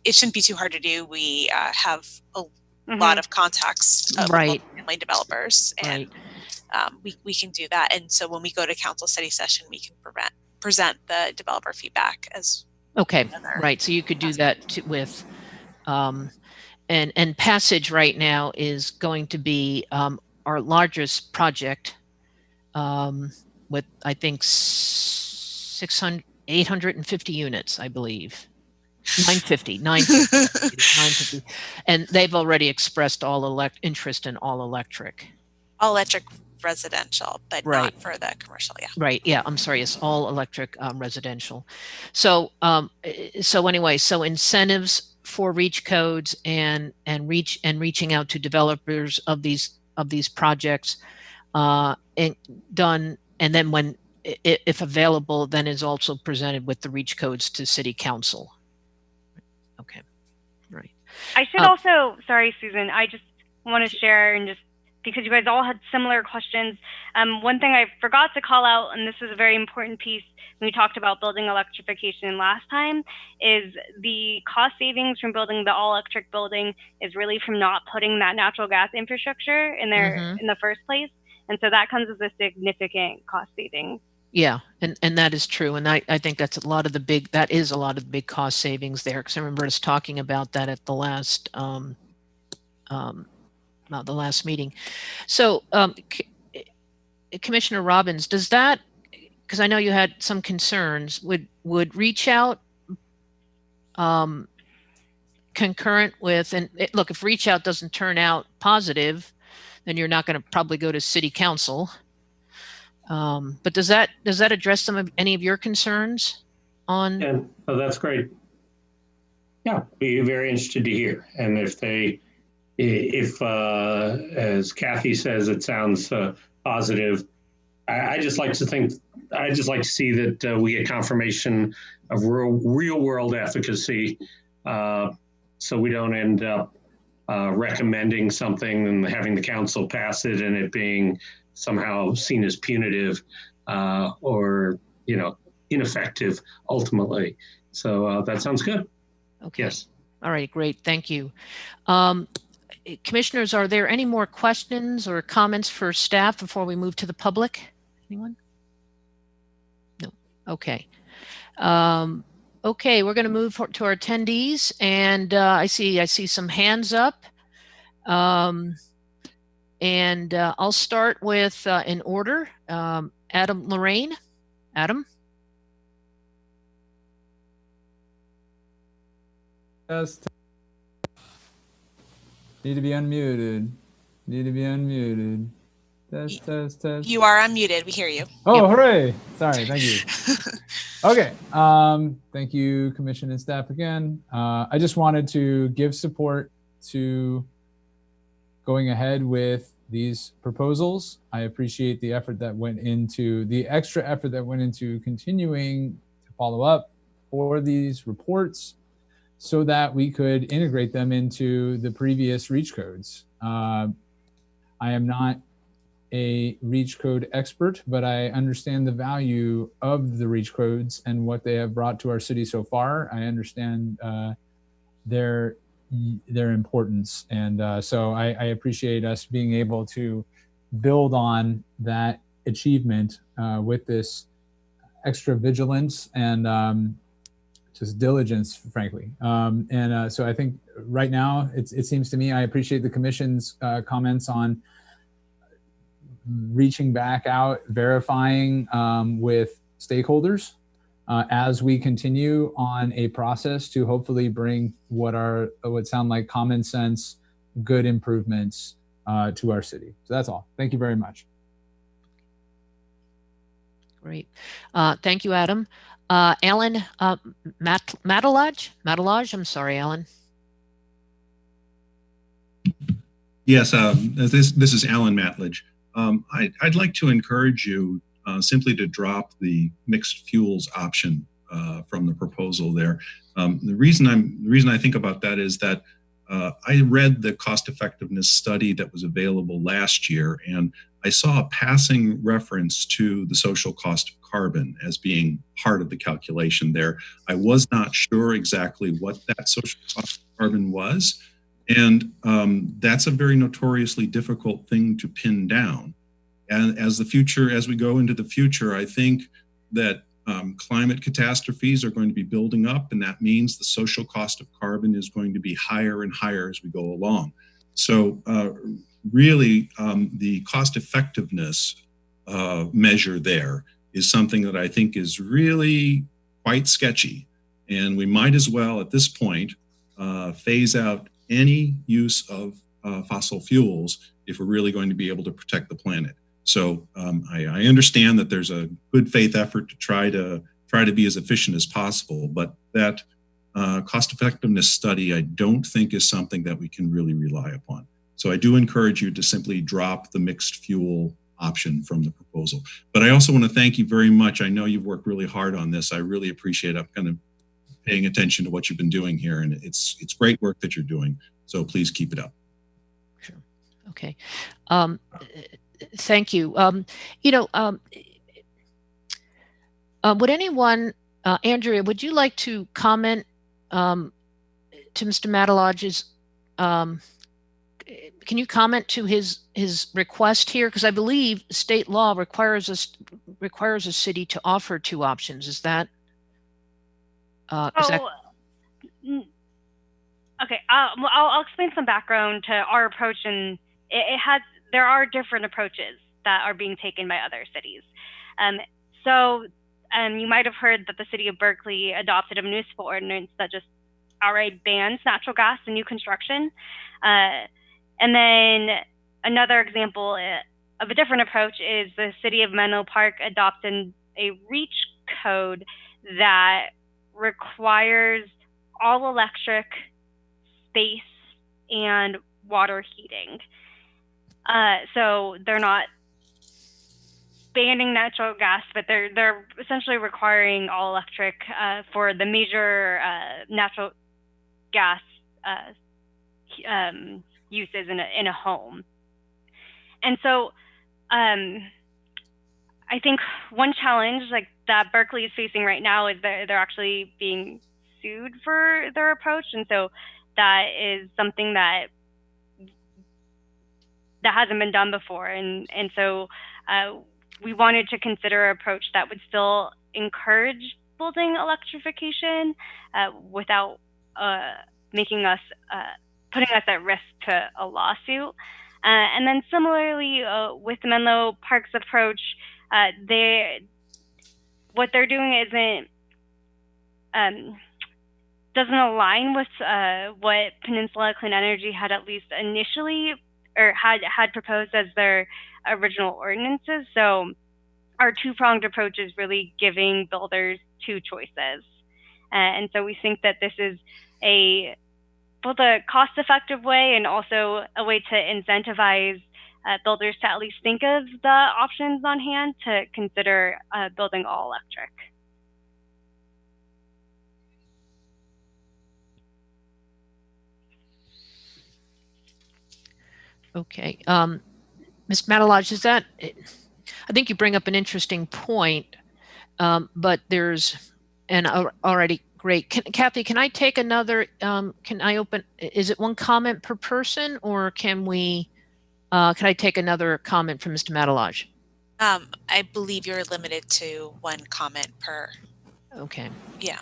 it shouldn't be too hard to do. We have a lot of contacts of family developers, and we can do that. And so when we go to council study session, we can present the developer feedback as right. So you could do that with and Passage right now is going to be our largest project with, I think, 850 units, I believe. 950, and they've already expressed interest in all electric residential, but not for the commercial. I'm sorry, it's all electric residential. So anyway, so incentives for REACH codes and reaching out to developers of these projects done, and then when, if available, then is also presented with the REACH codes to City Council. Okay, right. I should also, sorry, Susan, I just want to share, and just because you guys all had similar questions, one thing I forgot to call out, and this is a very important piece when we talked about building electrification last time, is the cost savings from building the all-electric building is really from not putting that natural gas infrastructure in there in the first place. And so that comes as a significant cost savings. Yeah, and that is true, and I think that's a lot of the big cost savings there, because I remember us talking about that at the last meeting. So, Commissioner Robbins, does that, because I know you had some concerns, would reach out concurrent with, and look, if reach out doesn't turn out positive, then you're not going to probably go to City Council. But does that address any of your concerns on? And that's great. Yeah, be very interested to hear. And if as Kathy says, it sounds positive, I just like to see that we get confirmation of real world efficacy, so we don't end up recommending something and having the council pass it and it being somehow seen as punitive or ineffective ultimately. So that sounds good. Okay. Yes. All right, great. Thank you. Commissioners, are there any more questions or comments for staff before we move to the public? Anyone? No. Okay. Okay, we're going to move to our attendees, and I see some hands up. And I'll start with in order. Adam Lorraine. Adam. Test. Need to be unmuted. Test. You are unmuted. We hear you. Oh, yep. Hooray. Sorry. Thank you. Okay. Thank you, Commission and staff again. I just wanted to give support to going ahead with these proposals. I appreciate the extra effort that went into continuing to follow up for these reports so that we could integrate them into the previous REACH codes. I am not a REACH code expert, but I understand the value of the REACH codes and what they have brought to our city so far. I understand their importance, and so I appreciate us being able to build on that achievement with this extra vigilance and just diligence, frankly. So I think right now it seems to me, I appreciate the Commission's comments on reaching back out, verifying with stakeholders as we continue on a process to hopefully bring what sound like common sense, good improvements to our city. So that's all. Thank you very much. Great. Thank you, Adam. Alan Matalaj, I'm sorry, Alan. Yes, this is Alan Matledge. I'd like to encourage you simply to drop the mixed fuels option from the proposal there. The reason I think about that is that I read the cost effectiveness study that was available last year, and I saw a passing reference to the social cost of carbon as being part of the calculation there. I was not sure exactly what that social cost of carbon was. And that's a very notoriously difficult thing to pin down. And as we go into the future, I think that climate catastrophes are going to be building up, and that means the social cost of carbon is going to be higher and higher as we go along. So really, the cost effectiveness measure there is something that I think is really quite sketchy. And we might as well, at this point, phase out any use of fossil fuels if we're really going to be able to protect the planet. So I understand that there's a good faith effort to try to be as efficient as possible, but that cost effectiveness study I don't think is something that we can really rely upon. So I do encourage you to simply drop the mixed fuel option from the proposal. But I also want to thank you very much. I know you've worked really hard on this. I really appreciate it. I'm paying attention to what you've been doing here, and it's great work that you're doing. So please keep it up. Sure. Okay. Thank you. Would anyone, Andrea, would you like to comment to Mr. Matalaj's? Can you comment to his request here? Because I believe state law requires a city to offer two options. Is that? Okay, I'll explain some background to our approach, and there are different approaches that are being taken by other cities. You might have heard that the city of Berkeley adopted a municipal ordinance that just outright bans natural gas in new construction. And then another example of a different approach is the city of Menlo Park adopted a REACH code that requires all electric space and water heating. So they're not banning natural gas, but they're essentially requiring all electric for the major natural gas uses in a home. And so I think one challenge like that Berkeley is facing right now is they're actually being sued for their approach, and so that is something that hasn't been done before, and so we wanted to consider an approach that would still encourage building electrification without making us putting us at risk to a lawsuit. And then similarly with Menlo Park's approach, what they're doing doesn't align with what Peninsula Clean Energy had at least initially or had proposed as their original ordinances. So our two-pronged approach is really giving builders two choices. And so we think that this is both a cost-effective way and also a way to incentivize builders to at least think of the options on hand to consider building all electric. Okay. Ms. Matalaj, is that, I think you bring up an interesting point, but there's, and already great. Kathy, can I take another, is it one comment per person, or can I take another comment from Mr. Matalaj? I believe you're limited to one comment per. Okay. Yeah.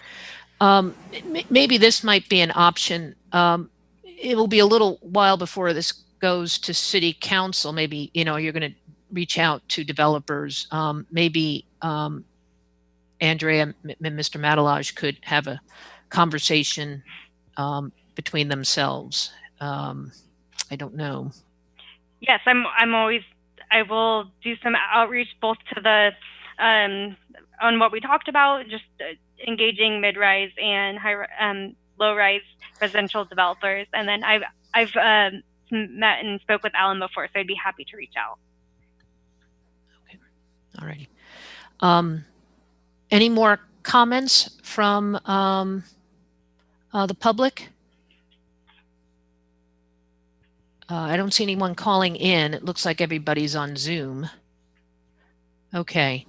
Maybe this might be an option. It will be a little while before this goes to city council. Maybe, you're going to reach out to developers. Maybe Andrea and Mr. Matalaj could have a conversation between themselves. I don't know. Yes, I will do some outreach both to the on what we talked about, just engaging mid-rise and low-rise residential developers, and then I've met and spoke with Alan before, so I'd be happy to reach out. Okay, all righty. Any more comments from the public? I don't see anyone calling in. It looks like everybody's on Zoom. Okay.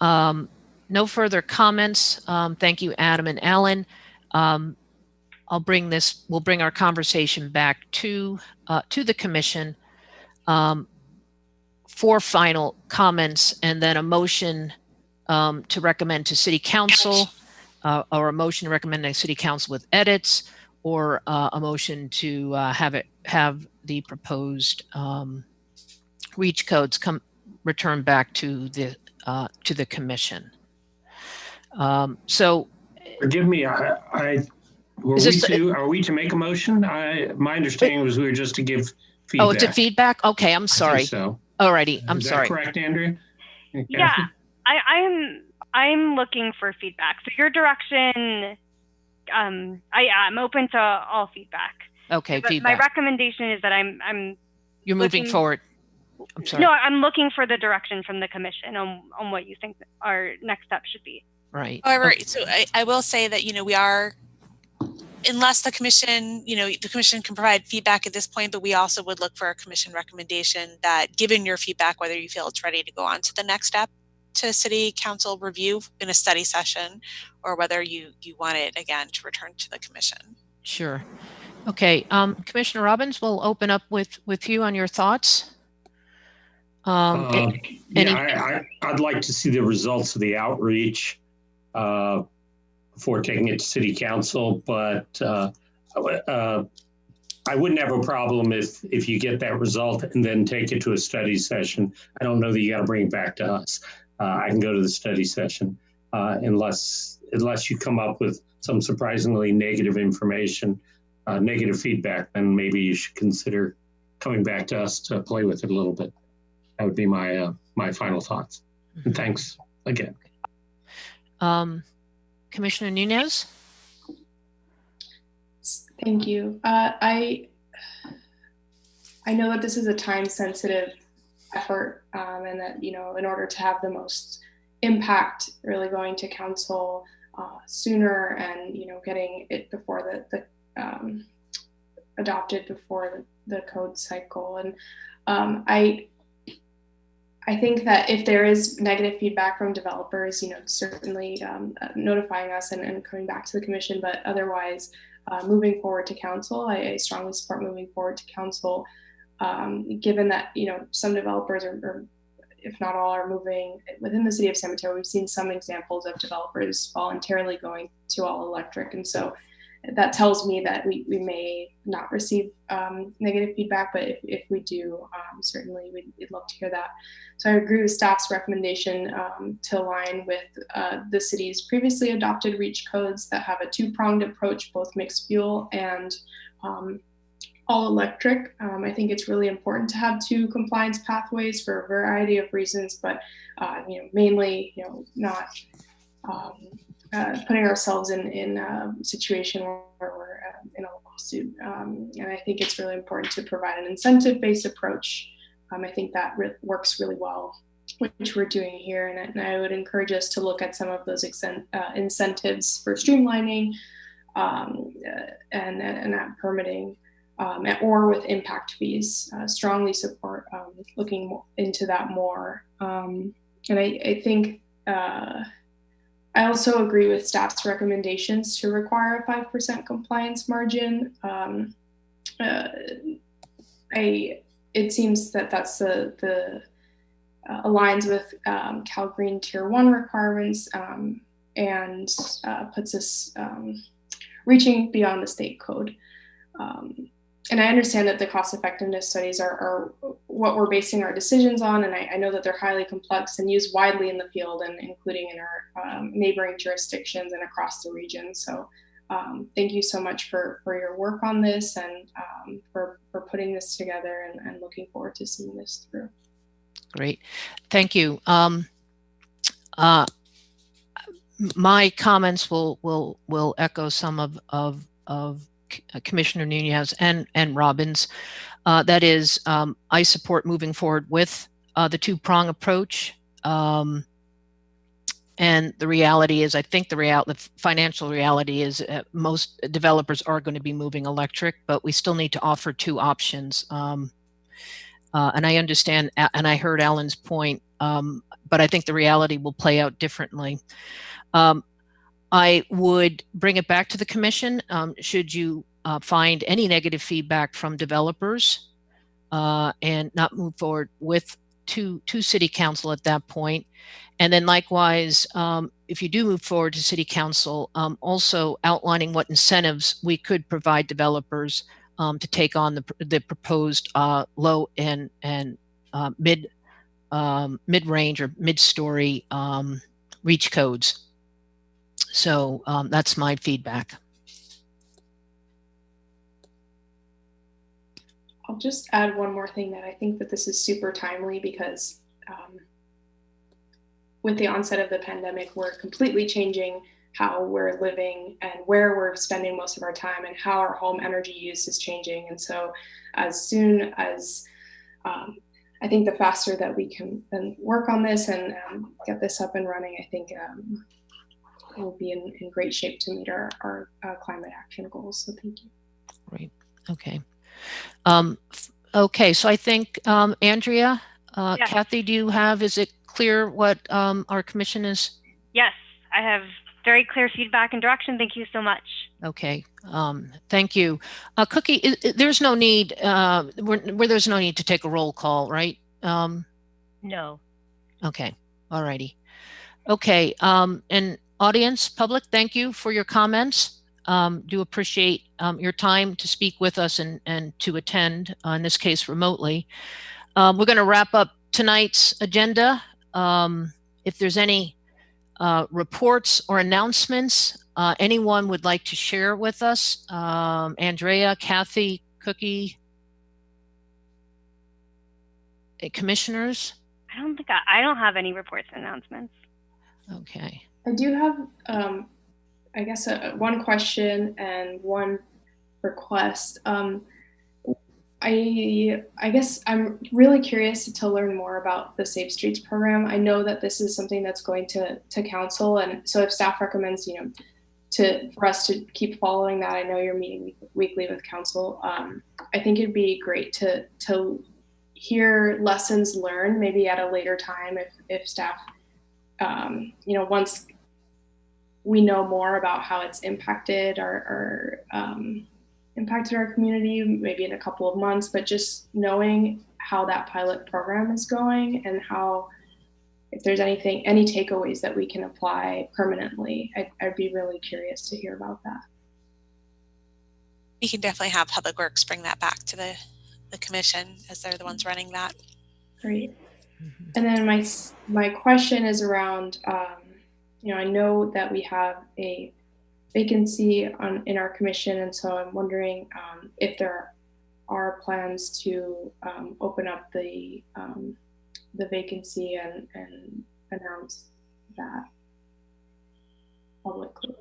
No further comments. Thank you, Adam and Alan. We'll bring our conversation back to the commission for final comments, and then a motion to recommend to City Council, or a motion to recommend to City Council with edits, or a motion to have the proposed REACH codes return back to the commission. So, forgive me. Are we to make a motion? My understanding was we were just to give feedback. Oh, it's a feedback. Okay, I'm sorry. I think so. Alrighty, I'm Is that sorry. correct, Andrea? Yeah, I'm looking for feedback. So your direction, I'm open to all feedback. Okay, but feedback. My recommendation is that You're moving forward. I'm sorry. No, I'm looking for the direction from the commission on what you think our next step should be. Right. However, so I will say that, we are, unless the commission, the commission can provide feedback at this point, but we also would look for a commission recommendation that, given your feedback, whether you feel it's ready to go on to the next step to City Council review in a study session, or whether you want it again to return to the commission. Sure. Okay. Commissioner Robbins, we'll open up with you on your thoughts. I'd like to see the results of the outreach before taking it to City Council, but I wouldn't have a problem if you get that result and then take it to a study session. I don't know that you got to bring it back to us. I can go to the study session unless you come up with some surprisingly negative information, negative feedback, then maybe you should consider coming back to us to play with it a little bit. That would be my final thoughts. And thanks again. Commissioner Nunez? Thank you. I know that this is a time-sensitive effort, and that, in order to have the most impact, really going to council sooner, and getting it before the adopted before the code cycle. And I think that if there is negative feedback from developers, certainly notifying us and coming back to the commission, but otherwise moving forward to council. I strongly support moving forward to council, given that, some developers are, if not all, are moving within the city of San Mateo. We've seen some examples of developers voluntarily going to all electric. And so that tells me that we may not receive negative feedback, but if we do, certainly we'd love to hear that. So I agree with staff's recommendation to align with the city's previously adopted REACH codes that have a two-pronged approach, both mixed fuel and all electric. I think it's really important to have two compliance pathways for a variety of reasons, but mainly, not putting ourselves in a situation where we're in a lawsuit. And I think it's really important to provide an incentive-based approach. I think that works really well, which we're doing here. And I would encourage us to look at some of those incentives for streamlining and permitting, or with impact fees. Strongly support looking into that more. And I think I also agree with staff's recommendations to require a 5% compliance margin. It seems that that's the aligns with Cal Green Tier 1 requirements, and puts us reaching beyond the state code. and I understand that the cost effectiveness studies are what we're basing our decisions on, and I know that they're highly complex and used widely in the field, and including in our neighboring jurisdictions and across the region. So thank you so much for your work on this, and for putting this together, and looking forward to seeing this through. Great, thank you. My comments will echo some of Commissioner Nunez and Robbins. That is, I support moving forward with the two-prong approach. And the reality is, I think the financial reality is most developers are going to be moving electric, but we still need to offer two options. And I understand, and I heard Alan's point, but I think the reality will play out differently. I would bring it back to the commission should you find any negative feedback from developers and not move forward with to city council at that point. And then likewise, if you do move forward to city council, also outlining what incentives we could provide developers to take on the proposed low and mid-range or mid-story reach codes. So that's my feedback. I'll just add one more thing, that I think that this is super timely, because with the onset of the pandemic, we're completely changing how we're living and where we're spending most of our time, and how our home energy use is changing. And so as soon as I think the faster that we can then work on this and get this up and running, I think we'll be in great shape to meet our climate action goals. So thank you. Great. Okay. Okay. So I think Andrea, yes. Kathy, is it clear what our commission is? Yes, I have very clear feedback and direction. Thank you so much. Okay. Thank you. Cookie, there's no need where there's no need to take a roll call, right? No. Okay. All righty. Okay. And audience, public, thank you for your comments. Do appreciate your time to speak with us and to attend, in this case, remotely. We're going to wrap up tonight's agenda. If there's any reports or announcements anyone would like to share with us, Andrea, Kathy, Cookie, commissioners? I don't have any reports or announcements. Okay. I do have, I guess, one question and one request. I guess I'm really curious to learn more about the Safe Streets program. I know that this is something that's going to council, and so if staff recommends, for us to keep following that, I know you're meeting weekly with council. I think it'd be great to hear lessons learned, maybe at a later time, if staff, once we know more about how it's impacted our community, maybe in a couple of months, but just knowing how that pilot program is going, and how, if there's any takeaways that we can apply permanently, I'd be really curious to hear about that. We can definitely have Public Works bring that back to the commission, as they're the ones running that. Great. And then my question is around, I know that we have a vacancy in our commission, and so I'm wondering if there are plans to open up the vacancy and announce that publicly.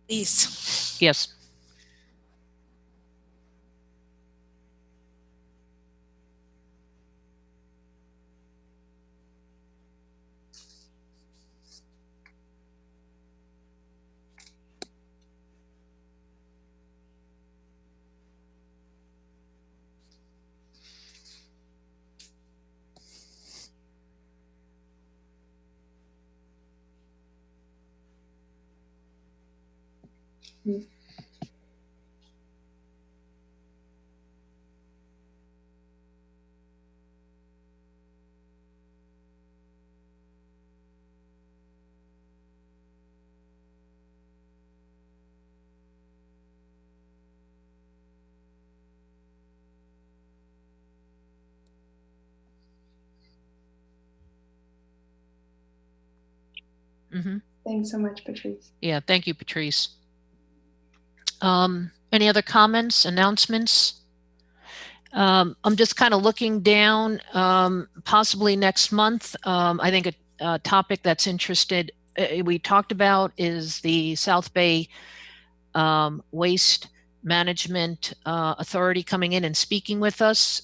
Please. Yes. Mm-hmm. Mm-hmm. Thanks so much, Patrice. Yeah, thank you, Patrice. Any other comments, announcements? I'm just kind of looking down, possibly next month. I think a topic that's we talked about is the South Bay Waste Management Authority coming in and speaking with us.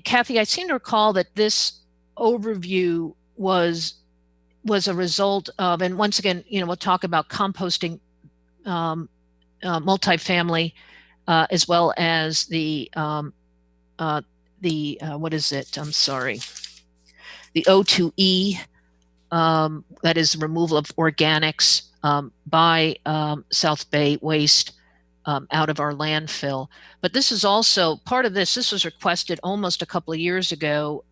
Kathy, I seem to recall that this overview was a result of, and once again, we'll talk about composting multifamily, as well as the what is it? I'm sorry, the O2E, that is removal of organics by South Bay Waste out of our landfill. But this is also part of this. This was requested almost a couple of years ago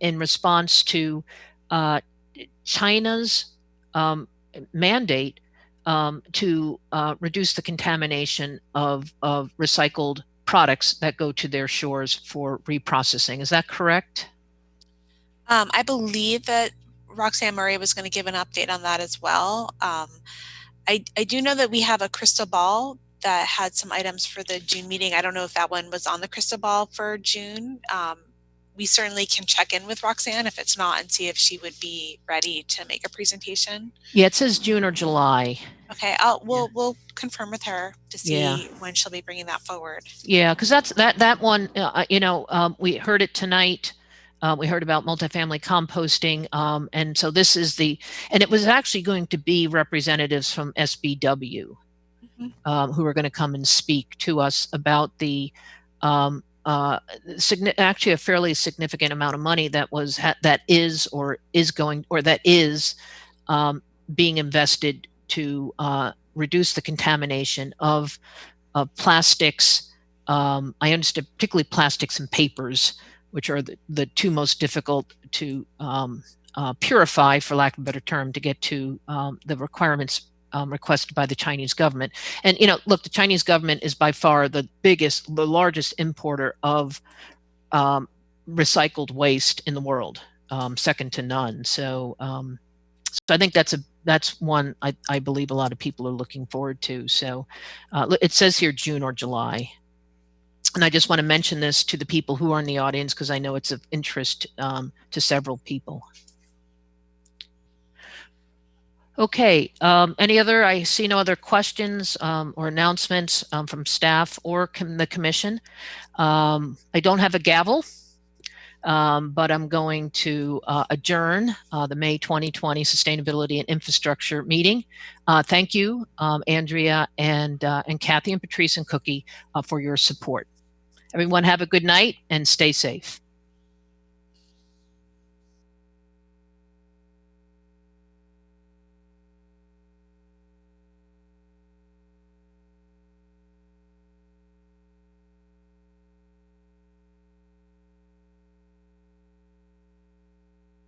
in response to China's mandate to reduce the contamination of recycled products that go to their shores for reprocessing. Is that correct? I believe that Roxanne Murray was going to give an update on that as well. I do know that we have a crystal ball that had some items for the June meeting. I don't know if that one was on the crystal ball for June. We certainly can check in with Roxanne if it's not and see if she would be ready to make a presentation. Yeah, it says June or July. Okay, we'll confirm with her to see when she'll be bringing that forward. Yeah, because that one. We heard it tonight. We heard about multifamily composting, and so this is and it was actually going to be representatives from SBW who are going to come and speak to us about the actually a fairly significant amount of money that is being invested to reduce the contamination of plastics. I understand, particularly plastics and papers, which are the two most difficult to purify, for lack of a better term, to get to the requirements requested by the Chinese government. And, look, the Chinese government is by far the largest importer of recycled waste in the world, second to none. So I think that's one I believe a lot of people are looking forward to. So it says here June or July. And I just want to mention this to the people who are in the audience because I know it's of interest to several people. Okay, I see no other questions or announcements from staff or the commission. I don't have a gavel, but I'm going to adjourn the May 2020 Sustainability and Infrastructure meeting. Thank you, Andrea and Kathy and Patrice and Cookie for your support. Everyone have a good night and stay safe.